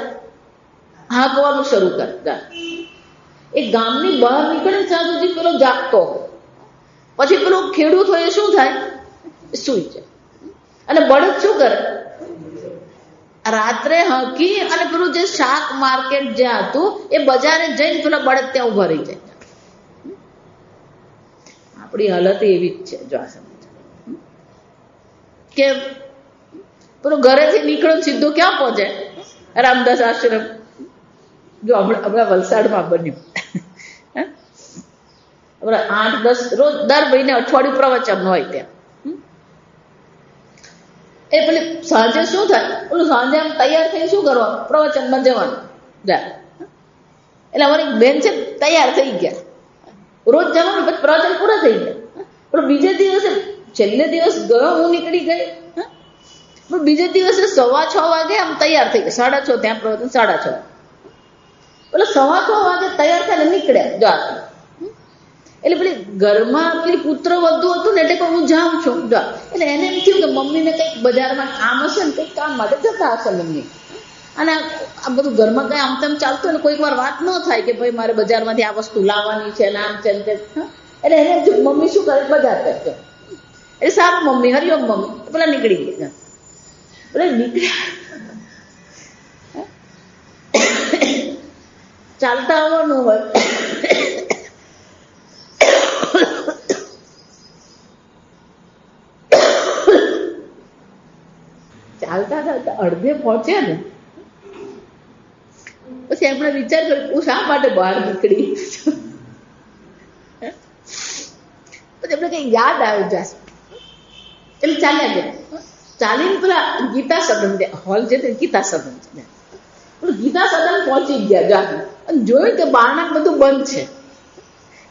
હાંકવાનું શરૂ કરે. એ ગામની બહાર નીકળે ત્યાં સુધી પેલો જાગતો, પછી પેલો ખેડૂત હોય એ શું થાય, સૂઈ જાય. અને બળદ શું કરે, રાત્રે હાંકી અને પેલું જે શાક માર્કેટ જ્યાં હતું એ બજારે જઈને પેલા બળદ ત્યાં ઉભા રહી જાય. આપણી હાલત એવી જ છે. જો આ સમજ કે પેલો ઘરેથી નીકળો સીધો ક્યાં પહોંચે, રામદાસ આશ્રમ. જો હમણાં વલસાડમાં બન્યું, 8-10 રોજ દર મહિને અઠવાડિયું પ્રવચન હોય ત્યાં. એ પેલી સાંજે શું થાય, પેલું સાંજે આમ તૈયાર થઈ શું કરવાનું, પ્રવચનમાં જવાનું. એટલે અમારી બેન છે તૈયાર થઈ ગયા, રોજ જવાનું, પછી પ્રવચન પૂરા થઈ ગયા. પણ બીજે દિવસે છેલ્લે દિવસ ગયો, હું નીકળી ગઈ, પણ બીજે દિવસે 6:15 વાગે આમ તૈયાર થઈ ગયા. 6:30 ત્યાં પ્રવચન, 6:30 એટલે 6:15 વાગે તૈયાર થઈને નીકળ્યા. જો એટલે પેલી ઘરમાં પેલી પુત્ર વધુ હતું ને, એટલે હું જાઉં છું. એટલે એને એમ થયું કે મમ્મીને કંઈક બજારમાં કામ હશે ને, કંઈક કામ માટે જતા હશે મમ્મી. અને આ બધું ઘરમાં કઈ આમ તેમ ચાલતું હોય ને, કોઈક વાર વાત ન થાય કે ભાઈ મારે બજારમાંથી આ વસ્તુ લાવવાની છે ને આમ છે ને તે. એટલે એને મમ્મી શું કરે, બજાર કરશે. એટલે સારું મમ્મી, હરિઓમ મમ્મી, પેલા નીકળી ગયા. પેલા નીકળ્યા, ચાલતા આવવાનું હોય, ચાલતા ચાલતા અડધે પહોંચ્યા ને, પછી આપણે વિચાર કર્યો હું શા માટે બહાર નીકળી. પછી આપણે કઈ યાદ આવી જશે, એટલે ચાલ્યા ગયા. ચાલીને પેલા ગીતા સદન હોલ છે, ગીતા સદન છે, ગીતા સદન પહોંચી ગયા. જાતે અને જોયું કે બારણાં બધું બંધ છે.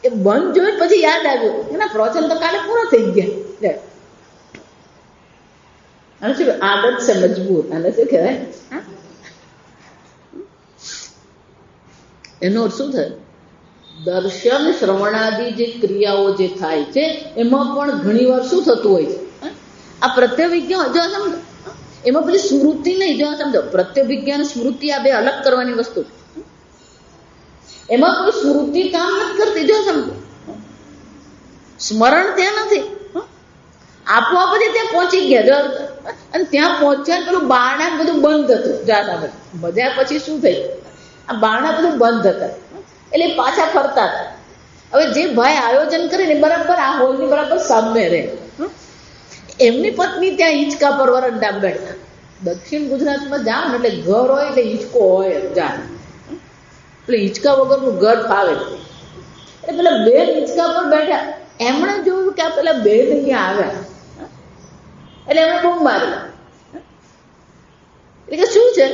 એ બંધ જોયું પછી યાદ આવ્યું, એના પ્રવચન તો કાલે પૂરા થઈ ગયા. અને શું આદત છે મજબૂર, અને શું કહેવાય, એનો શું થાય, દર્શન શ્રવણાદિ જે ક્રિયાઓ જે થાય છે એમાં પણ ઘણી વાર શું થતું હોય છે, આ પ્રત્યવિજ્ઞ જો સમજો, એમાં પેલી સ્મૃતિ નહીં. જો સમજો, પ્રત્યવિજ્ઞ અને સ્મૃતિ આ બે અલગ કરવાની વસ્તુ છે. એમાં કોઈ સ્મૃતિ કામ નથી કરતી. જો સમજો, સ્મરણ ત્યાં નથી, આપોઆપ જ ત્યાં પહોંચી ગયા. જો અને ત્યાં પહોંચ્યા પેલું બારણા બધું બંધ હતું. જાતા બધા પછી શું થયું, આ બારણા બધું બંધ હતા, એટલે પાછા ફરતા હતા. હવે જે ભાઈ આયોજન કરે ને બરાબર આ હોલની બરાબર સામે રહે. એમની પત્ની ત્યાં હિંચકા પર વરંડા બેઠા. દક્ષિણ ગુજરાતમાં જાઓ ને એટલે ઘર હોય એટલે હિંચકો હોય. જા એટલે હિંચકા વગરનું ઘર ફાવે. એટલે પેલા બેન હિંચકા પર બેઠા, એમણે જોયું કે આ પેલા બેન અહીંયા આવ્યા, એટલે એમણે બૂમ મારી. એટલે કે શું છે,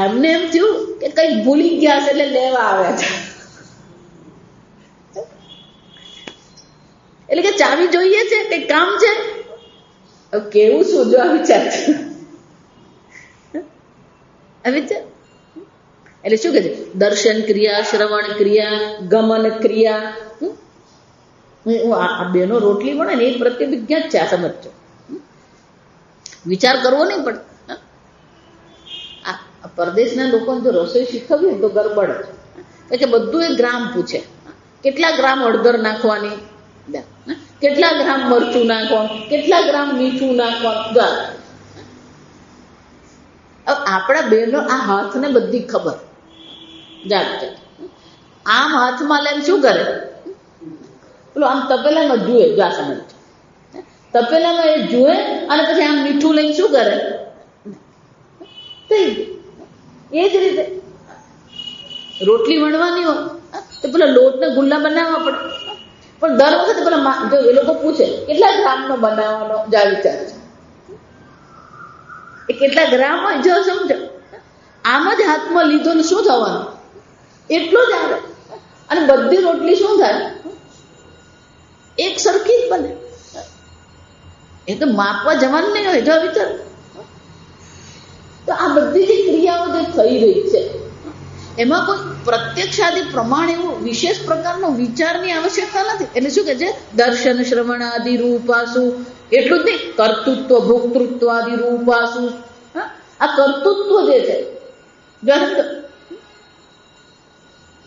એમને એમ થયું કે કઈ ભૂલી ગયા છે એટલે લેવા આવ્યા છે. એટલે કે ચાવી જોઈએ છે, કઈ કામ છે. કેવું શું જો આ વિચાર છે, એટલે શું કે છે, દર્શન ક્રિયા, શ્રવણ ક્રિયા, ગમન ક્રિયા. આ બેનો રોટલી બને ને એ પ્રત્યવિજ્ઞા જ છે. આ સમજો, વિચાર કરવો નહીં પડે. આ પરદેશના લોકોને જો રસોઈ શીખવી તો ગરબડ છે કે બધું એ ગ્રામ પૂછે, કેટલા ગ્રામ હળદર નાખવાની, કેટલા ગ્રામ મરચું નાખવાનું, કેટલા ગ્રામ મીઠું નાખવાનું. આપણા બહેનો આ હાથને બધી ખબર. જાત આમ હાથમાં લઈને શું કરે, પેલું આમ તપેલામાં જુએ. જા સમજ, તપેલામાં એ જુએ અને પછી આમ મીઠું લઈને શું કરે. એ જ રીતે રોટલી વણવાની હોય તો પેલા લોટને ગુલ્લા બનાવવા પડે. પણ દર વખતે પેલા જો એ લોકો પૂછે કેટલા ગ્રામનો બનાવવાનો, જા વિચાર છે એ કેટલા ગ્રામ હોય. જો સમજો, આમ જ હાથમાં લીધો ને શું થવાનું, એટલો જ આવે. અને બધી રોટલી શું થાય, બને. એ તો માપવા જવાનું નહીં હોય. જો વિચાર, તો આ બધી જે ક્રિયાઓ જે થઈ રહી છે એમાં કોઈ પ્રત્યક્ષાદિ પ્રમાણ એવું વિશેષ પ્રકારનો વિચારની આવશ્યકતા નથી. એટલે શું કે છે, દર્શન શ્રવણાદિ રૂપાસુ, એટલું જ નહીં, કર્તૃત્વ ભોક્તૃત્વ આદિ રૂપાસુ. આ કર્તૃત્વ જે છે,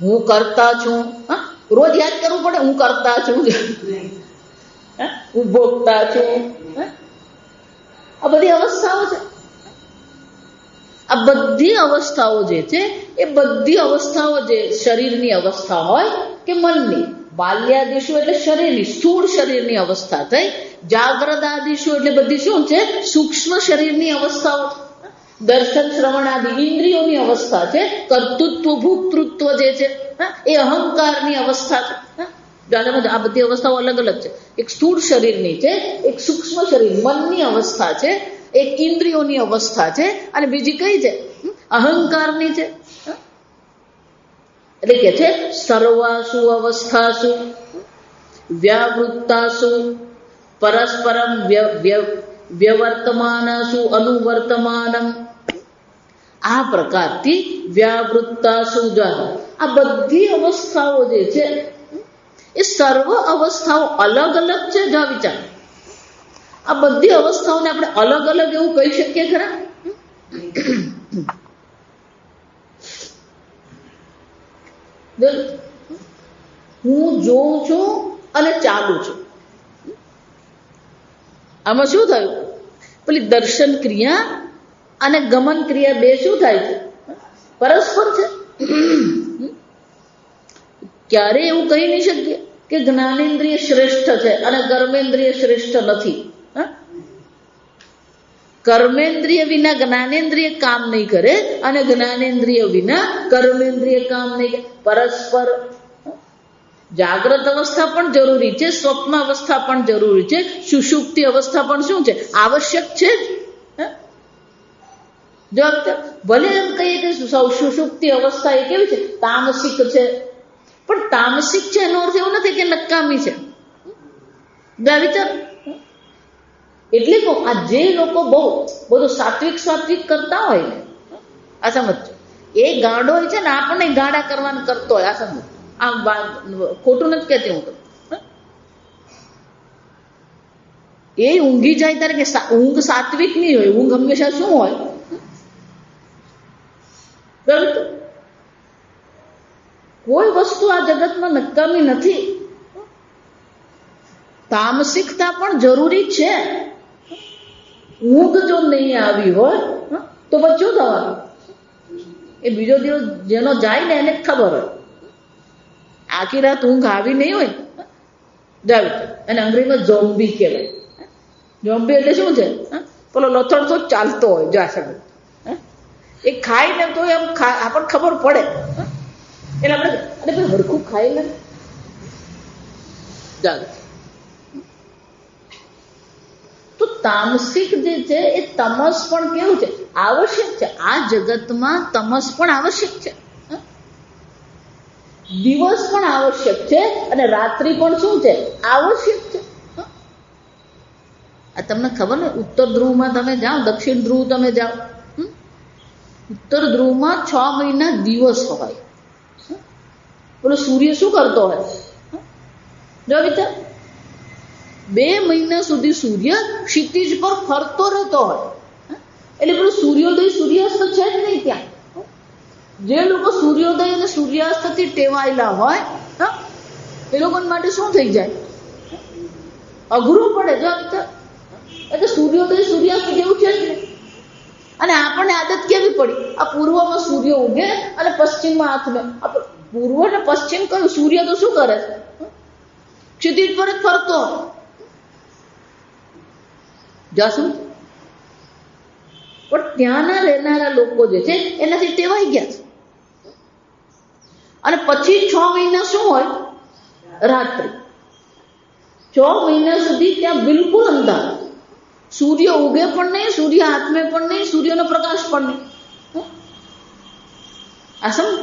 હું કરતા છું, રોજ યાદ કરવું પડે, હું કરતા છું, હું ભોગતા છું. આ બધી અવસ્થાઓ છે. આ બધી અવસ્થાઓ જે છે એ બધી અવસ્થાઓ જે શરીરની અવસ્થા હોય કે મનની, બાલ્યાદિશુ એટલે શરીરની સ્થૂળ શરીરની અવસ્થા થઈ, જાગ્રત આદિશુ એટલે બધી શું છે, સૂક્ષ્મ શરીરની અવસ્થાઓ, દર્શન શ્રવણ આદિ ઇન્દ્રિયોની અવસ્થા છે, કર્તૃત્વ ભોક્તૃત્વ જે છે એ અહંકારની અવસ્થા છે. આ બધી અવસ્થાઓ અલગ અલગ છે. એક સ્થૂળ શરીરની છે, એક સૂક્ષ્મ શરીર મનની અવસ્થા છે, એક ઇન્દ્રિયોની અવસ્થા છે, અને બીજી કઈ છે, અહંકારની છે. એટલે કે છે સર્વાસુ અવસ્થાસુ વ્યાવૃત્તાસુ પરસ્પરમ વ્યવર્તમાનસુ અનુવર્તમાનમ. આ પ્રકારથી વ્યાવૃત્તાસુ, આ બધી અવસ્થાઓ જે છે એ સર્વ અવસ્થાઓ અલગ અલગ છે. જો વિચાર, આ બધી અવસ્થાઓને આપણે અલગ અલગ એવું કહી શકીએ ખરા? હું જોઉં છું અને ચાલુ છું, આમાં શું થયું? પેલી દર્શન ક્રિયા અને ગમન ક્રિયા બે શું થાય છે? પરસ્પર છે. ક્યારે એવું કહી નહીં શકીએ કે જ્ઞાનેન્દ્રિય શ્રેષ્ઠ છે અને કર્મેન્દ્રિય શ્રેષ્ઠ નથી. કર્મેન્દ્રિય વિના જ્ઞાનેન્દ્રિય કામ નહીં કરે અને જ્ઞાનેન્દ્રિય વિના કર્મેન્દ્રિય કામ નહીં કરે. પરસ્પર. જાગ્રત અવસ્થા પણ જરૂરી છે, સ્વપ્ન અવસ્થા પણ જરૂરી છે, સુષુપ્તિ અવસ્થા પણ શું છે? આવશ્યક છે. જો ભલે એમ કહીએ કે સુષુપ્તિ અવસ્થા એ કેવી છે? તામસિક છે. પણ તામસિક છે એનો અર્થ એવો નથી કે નકામી છે. વિચાર, એટલે કહું, આ જે લોકો બહુ બધું સાત્વિક કરતા હોય ને, આ સમજો, એ ગાંડો હોય છે ને, આપણને ગાંડા કરવાનું કરતો હોય. આ સમજો, આ ખોટું નથી કહેતી હું. એ ઊંઘી જાય ત્યારે કે ઊંઘ સાત્વિક નહીં હોય, ઊંઘ હંમેશા શું હોય? કોઈ વસ્તુ આ જગતમાં નકામી નથી. તામસિકતા પણ જરૂરી છે. ઊંઘ જો નહીં આવી હોય તો બચ્ચું થવાનું. એ બીજો દિવસ જેનો જાય ને એને ખબર હોય. આખી રાત ઊંઘ આવી નહીં હોય અને અંગ્રેજીમાં ઝોમ્બી કહેવાય. ઝોમ્બી એટલે શું છે? પેલો લથડતો ચાલતો હોય. જો આ શબ્દ એ ખાય ને તો એમ આપણને ખબર પડે. એટલે આપણે અરે ભાઈ હરખું ખાઈ લે. તો તામસિક જે છે એ તમસ પણ કેવું છે? આવશ્યક છે. આ જગતમાં તમસ પણ આવશ્યક છે, દિવસ પણ આવશ્યક છે, અને રાત્રિ પણ શું છે? આવશ્યક છે. આ તમને ખબર ને, ઉત્તર ધ્રુવમાં તમે જાઓ, દક્ષિણ ધ્રુવ તમે જાઓ, ઉત્તર ધ્રુવમાં 6 મહિના દિવસ હોય. બોલો સૂર્ય શું કરતો હોય? જો વિચાર, 2 મહિના સુધી સૂર્ય ક્ષિતિજ પર ફરતો રહેતો હોય. એટલે પેલું સૂર્યોદય સૂર્યાસ્ત છે જ નહીં ત્યાં. જે લોકો સૂર્યોદય અને સૂર્યાસ્તથી ટેવાયેલા હોય એ લોકો માટે શું થઈ જાય? અઘરું પડે. જો એટલે સૂર્યોદય સૂર્યાસ્ત જેવું છે જ નહીં. અને આપણને આદત કેવી પડી? આ પૂર્વમાં સૂર્ય ઉગે અને પશ્ચિમમાં આથમે. પૂર્વ ને પશ્ચિમ કયું? સૂર્ય તો શું કરે છે? ક્ષિતિજ પર જ ફરતો હોય. જાશું. પણ ત્યાંના રહેનારા લોકો જે છે એનાથી ટેવાઈ ગયા છે. અને પછી 6 મહિના શું હોય? રાત્રિ. 6 મહિના સુધી ત્યાં બિલકુલ અંધાર. સૂર્ય ઉગે પણ નહીં, સૂર્ય આત્મે પણ નહીં, સૂર્યનો પ્રકાશ પણ નહીં. આ સમજ?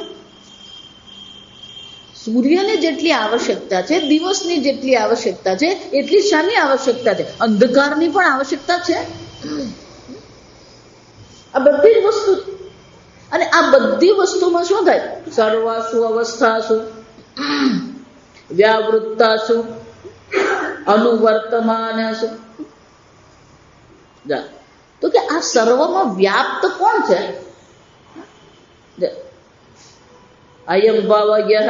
સૂર્યની જેટલી આવશ્યકતા છે, દિવસની જેટલી આવશ્યકતા છે, એટલી શાની આવશ્યકતા છે? અંધકારની પણ આવશ્યકતા છે. આ બધી જ વસ્તુ, અને આ બધી વસ્તુમાં શું થાય? સર્વાસુ અવસ્થાસુ વ્યાવૃત્તાસુ અનુવર્તમાનસુ. તો કે આ સર્વમાં વ્યાપ્ત કોણ છે? અયમ ભાવયઃ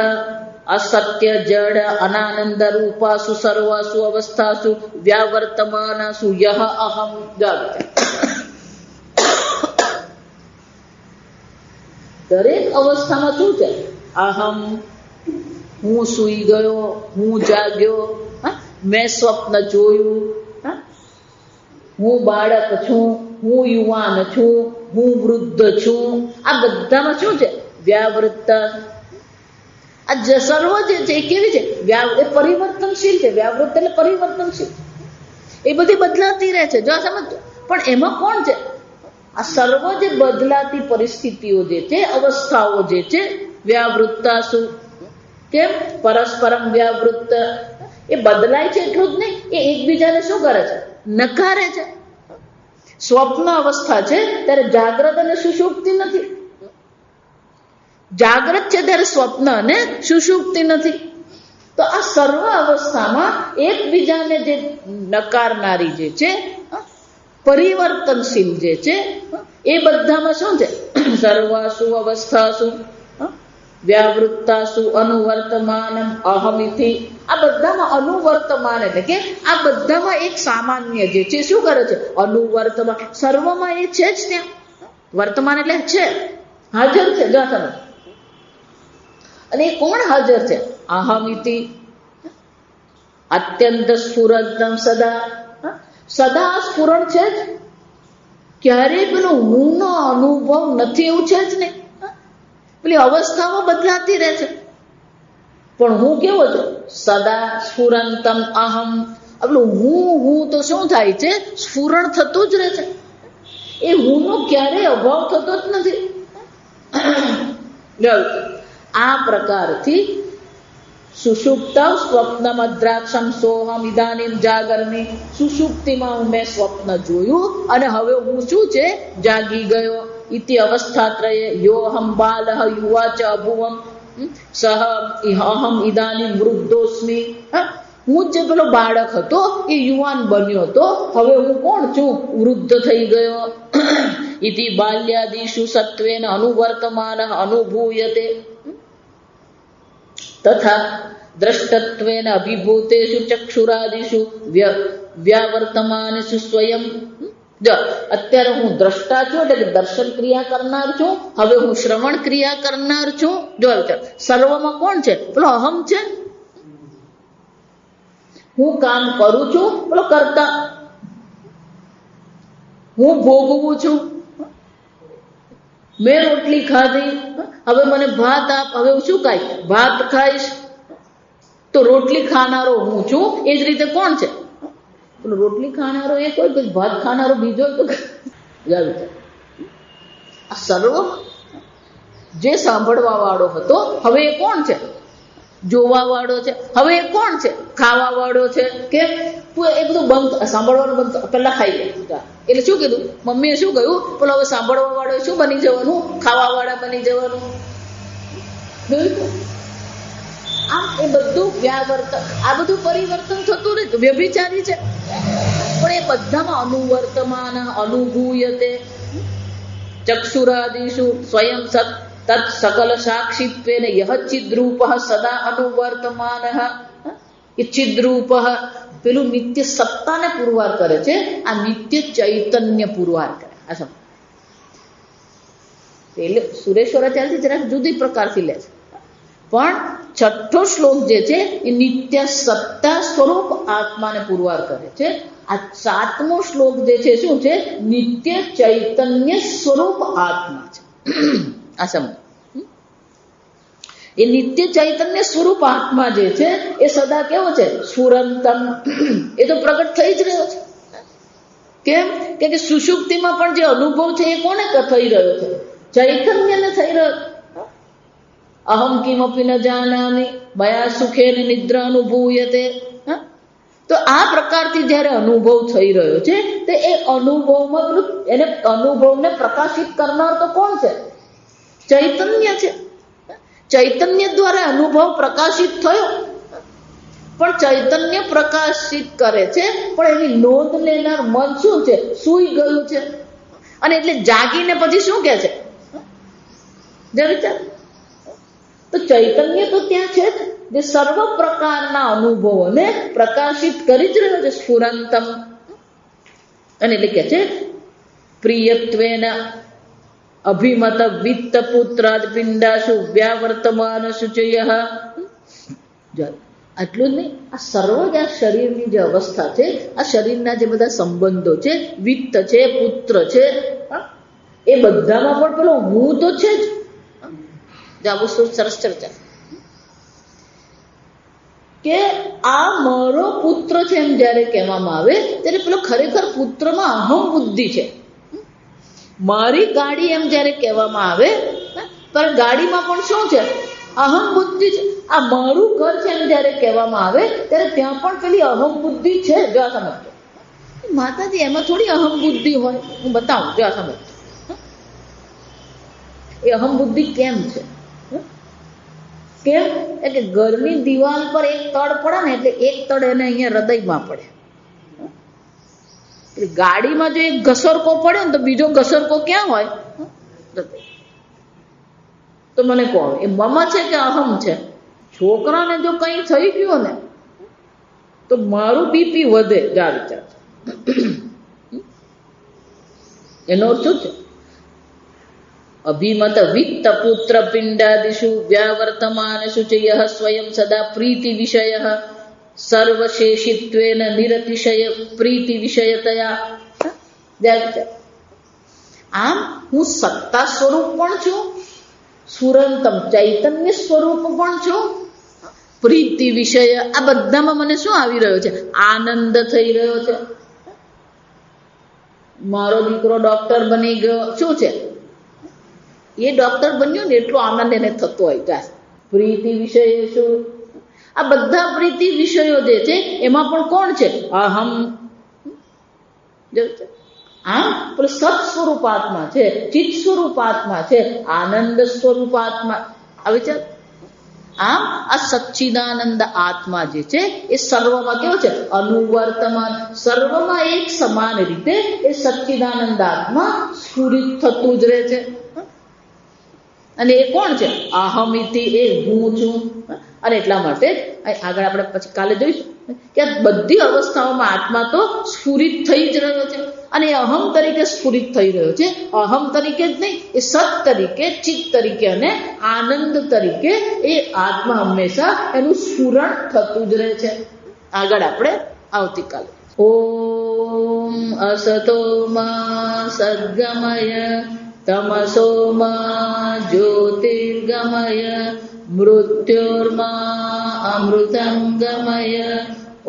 અસત્ય જડ અનાનંદ રૂપાસુ સર્વાસુ અવસ્થાસુ વ્યાવર્તમાનસુ યહ અહમ. દરેક અવસ્થામાં શું છે? અહમ, હું સૂઈ ગયો, હું જાગ્યો, મેં સ્વપ્ન જોયું, હું બાળક છું, હું યુવાન છું, હું વૃદ્ધ છું. આ બધામાં શું છે? વ્યાવૃત્ત. આ સર્વ જે છે એ કેવી છે? એ પરિવર્તનશીલ છે. વ્યાવૃત્ત એટલે પરિવર્તનશીલ. એ બધી બદલાતી રહે છે. જો સમજો. પણ એમાં કોણ છે? આ સર્વ જે બદલાતી પરિસ્થિતિઓ જે છે, અવસ્થાઓ જે છે, વ્યાવૃત્તાસુ. કેમ? પરસ્પરમ વ્યાવૃત્ત. એ બદલાય છે એટલું જ નહીં, એ એકબીજાને શું કરે છે? નકારે છે. સ્વપ્ન અવસ્થા છે ત્યારે જાગ્રત અને સુષુપ્તિ નથી. જાગ્રત છે ત્યારે સ્વપ્ન અને સુષુપ્તિ નથી. તો આ સર્વ અવસ્થામાં એકબીજાને જે નકારનારી જે છે, પરિવર્તનશીલ જે છે, એ બધામાં શું છે? સર્વાસુ અવસ્થાસુ વ્યાવૃત્તાસુ અનુવર્તમાનમ અહમિતિ. આ બધામાં અનુવર્તમાન એટલે કે આ બધામાં એક સામાન્ય જે છે શું કરે છે? અનુવર્તમાન. સર્વમાં એ છે જ ત્યાં. વર્તમાન એટલે છે, હાજર છે. જો તમે, અને એ કોણ હાજર છે? અહમિતિ. અત્યંત સ્ફુરંતમ સદા. સદા સ્ફુરણ છે જ. ક્યારેય પેલો હું નો અનુભવ નથી એવું છે જ નહીં. પેલી અવસ્થાઓ બદલાતી રહે છે, પણ હું કેવો છું? સદા સ્ફુરંતમ અહમ. પેલું હું તો શું થાય છે? સ્ફુરણ થતું જ રહે છે. એ હું નો ક્યારેય અભાવ થતો જ નથી. આ પ્રકારથી સુષુપ્તા સ્વપ્ન દ્રાક્ષમ સોહમ ઇદાનીમ જાગરમી. સુષુપ્તિમાં મેં સ્વપ્ન જોયું અને હવે હું શું છે? જાગી ગયો. ઇતિ અવસ્થાત્રયે યોહમ બાલઃ યુવા ચ અભુવમ સહ અહમ ઇદાનીમ વૃદ્ધોસ્મિ. હું જે પેલો બાળક હતો એ યુવાન બન્યો હતો, હવે હું કોણ છું? વૃદ્ધ થઈ ગયો. ઇતિ બાલ્યાદિષુ સત્વેન અનુવર્તમાન અનુભૂયતે તથા દ્રષ્ટત્વેન અભિભૂતેષુ ચક્ષુરાદિષુ વ્યાવર્તમાનેષુ સ્વયં. જો અત્યારે હું દ્રષ્ટા છું એટલે કે દર્શન ક્રિયા કરનાર છું. હવે હું શ્રવણ ક્રિયા કરનાર છું. જો સર્વમાં કોણ છે? પેલો અહમ છે. હું કામ કરું છું, પેલો કરતા. હું ભોગવું છું. મેં રોટલી ખાધી, હવે મને ભાત આપ. હવે હું શું ખાઈશ? ભાત ખાઈશ. તો રોટલી ખાનારો હું છું. એ જ રીતે કોણ છે? રોટલી ખાનારો એક હોય, પછી ભાત ખાનારો બીજો. તો આ સર્વ જે સાંભળવા વાળો હતો હવે એ કોણ છે? જોવા વાળો છે. હવે એ કોણ છે? ખાવા વાળો છે. કેમ? તું એ બધું બંધ, સાંભળવાનું બંધ પેલા ખાઈ લે. એટલે શું કીધું? મમ્મીએ શું કહ્યું? પેલો હવે સાંભળવા વાળો શું બની જવાનું? ખાવા વાળા બની જવાનું. આમ એ બધું વ્યાવર્તન, આ બધું પરિવર્તન થતું રહે. વ્યભિચારી છે, પણ એ બધામાં અનુવર્તમાન અનુભૂયતે ચક્ષુરાદિષુ સ્વયં સત તત્ સકલ સાક્ષિત્વેન યહ ચિદ્રૂપ સદા અનુવર્તમાન. એ ચિદ્રૂપ પેલું નિત્ય સત્તાને પુરવાર કરે છે, આ નિત્ય ચૈતન્ય પુરવાર કરે. આ સમજ એટલે સુરેશ્વરાચાર્યથી જરાક જુદી પ્રકારથી લે છે, પણ છઠ્ઠો શ્લોક જે છે એ નિત્ય સત્તા સ્વરૂપ આત્માને પુરવાર કરે છે. આ સાતમો શ્લોક જે છે શું છે? નિત્ય ચૈતન્ય સ્વરૂપ આત્મા છે. આ સમજ. એ નિત્ય ચૈતન્ય સ્વરૂપ આત્મા જે છે એ સદા કેવો છે? સ્ફુરંતમ. એ તો પ્રગટ થઈ જ રહ્યો છે. કેમ? કે સુષુપ્તિમાં પણ જે અનુભવ છે એ કોને થઈ રહ્યો છે? ચૈતન્યને થઈ રહ્યો. અહમ કિમપી ન જાનામિ મયા સુખેન નિદ્રા અનુભૂયતે. તો આ પ્રકારથી જ્યારે અનુભવ થઈ રહ્યો છે તે એ અનુભવમાં એને અનુભવને પ્રકાશિત કરનાર તો કોણ છે? ચૈતન્ય છે. ચૈતન્ય દ્વારા અનુભવ પ્રકાશિત થયો, પણ ચૈતન્ય પ્રકાશિત કરે છે, પણ એની નોંધ લેનાર મન શું છે? સૂઈ ગયું છે. અને એટલે જાગીને પછી શું કહે છે? વિચાર. તો ચૈતન્ય તો ત્યાં છે જ, જે સર્વ પ્રકારના અનુભવોને પ્રકાશિત કરી જ રહ્યો છે, સ્ફુરંતમ. અને એટલે કે છે પ્રિયત્વેન અભિમત વિત્ત પુત્રાદ પિંડાશુ વ્યાવર્તમાન શુચય. આટલું જ નહીં, આ સર્વ જ આ શરીરની જે અવસ્થા છે, આ શરીરના જે બધા સંબંધો છે, વિત્ત છે, પુત્ર છે, એ બધામાં પણ પેલો હું તો છે જ. જાવો સરસ ચર્ચા કે આ મારો પુત્ર છે એમ જ્યારે કહેવામાં આવે ત્યારે પેલો ખરેખર પુત્રમાં અહમ બુદ્ધિ છે. મારી ગાડી એમ જ્યારે કહેવામાં આવે, પણ ગાડીમાં પણ શું છે? અહમ બુદ્ધિ છે. આ મારું ઘર છે એમ જ્યારે કહેવામાં આવે ત્યારે ત્યાં પણ પેલી અહમ બુદ્ધિ છે. જો આ સમજજો માતાજી, એમાં થોડી અહમ બુદ્ધિ હોય. હું બતાવું, જો આ સમજજો એ અહમ બુદ્ધિ કેમ છે. કેમ? એટલે ઘરની દિવાલ પર એક તડ પડે ને એટલે એક તડ એને અહીંયા હૃદયમાં પડે. ગાડીમાં જો એક ઘસરકો પડ્યો ને તો બીજો ઘસરકો ક્યાં હોય? તો મને કહો, એ મમ છે કે અહમ છે? છોકરાને જો કંઈ થઈ ગયું ને તો મારું બીપી વધે. જા વિચાર. એનો અર્થ શું છે? અભિમત વિત્ત પુત્ર પિંડાદિષુ વ્યાવર્તમાન શુચય સ્વયં સદા પ્રીતિ વિષય સર્વશેષિત્વેન નિરતિશય પ્રીતિ વિષયતયા. આમ હું સત્તા સ્વરૂપ પણ છું, સ્ફુરંતમ ચૈતન્ય સ્વરૂપ પણ છું, પ્રીતિ વિષય, આ બધામાં મને શું આવી રહ્યો છે? આનંદ થઈ રહ્યો છે. મારો દીકરો ડોક્ટર બની ગયો, શું છે? એ ડોક્ટર બન્યો ને એટલો આનંદ એને થતો હોય. પ્રીતિ વિષય શું? આ બધા પ્રીતિ વિષયો જે છે એમાં પણ કોણ છે? અહમ. આમ પેલો સત સ્વરૂપાત્મા છે, ચિત્ત સ્વરૂપાત્મા છે, આનંદ સ્વરૂપાત્મા. આવે છે. આમ આ સચ્ચિદાનંદ આત્મા જે છે એ સર્વમાં કેવો છે? અનુવર્તમાન. સર્વમાં એક સમાન રીતે એ સચ્ચિદાનંદ આત્મા સ્ફુરિત થતું જ રહે છે. અને એ કોણ છે? અહમિતિ, એ હું છું. અને એટલા માટે આગળ આપણે પછી કાલે જોઈશું કે બધી અવસ્થાઓમાં આત્મા તો સ્ફુરિત થઈ જ રહ્યો છે. અને એ અહમ તરીકે સ્ફુરિત થઈ રહ્યો છે. અહમ તરીકે જ નહીં, એ સત તરીકે, ચિત્ત તરીકે અને આનંદ તરીકે એ આત્મા હંમેશા એનું સ્ફુરણ થતું જ રહે છે. આગળ આપણે આવતીકાલે. ઓમ અસતો મા સદ્ગમય તમસો મા જ્યોતિર્ગમય મૃત્યોર્મા અમૃતં ગમય.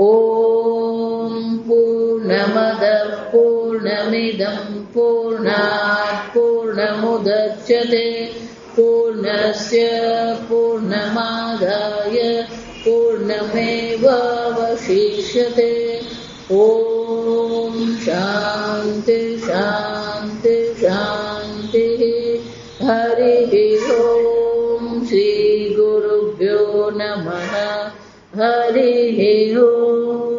ઓમ પૂર્ણમદ પૂર્ણમિદં પૂર્ણાત પૂર્ણમુદચ્યતે પૂર્ણસ્ય પૂર્ણમાદાય પૂર્ણમેવાવશિષ્યતે. ઓમ શાંતિ શાંતિ શાંતિ. હરિ ઓમ. શ્રી ગુરુભ્યો નમઃ. હરિ ઓમ.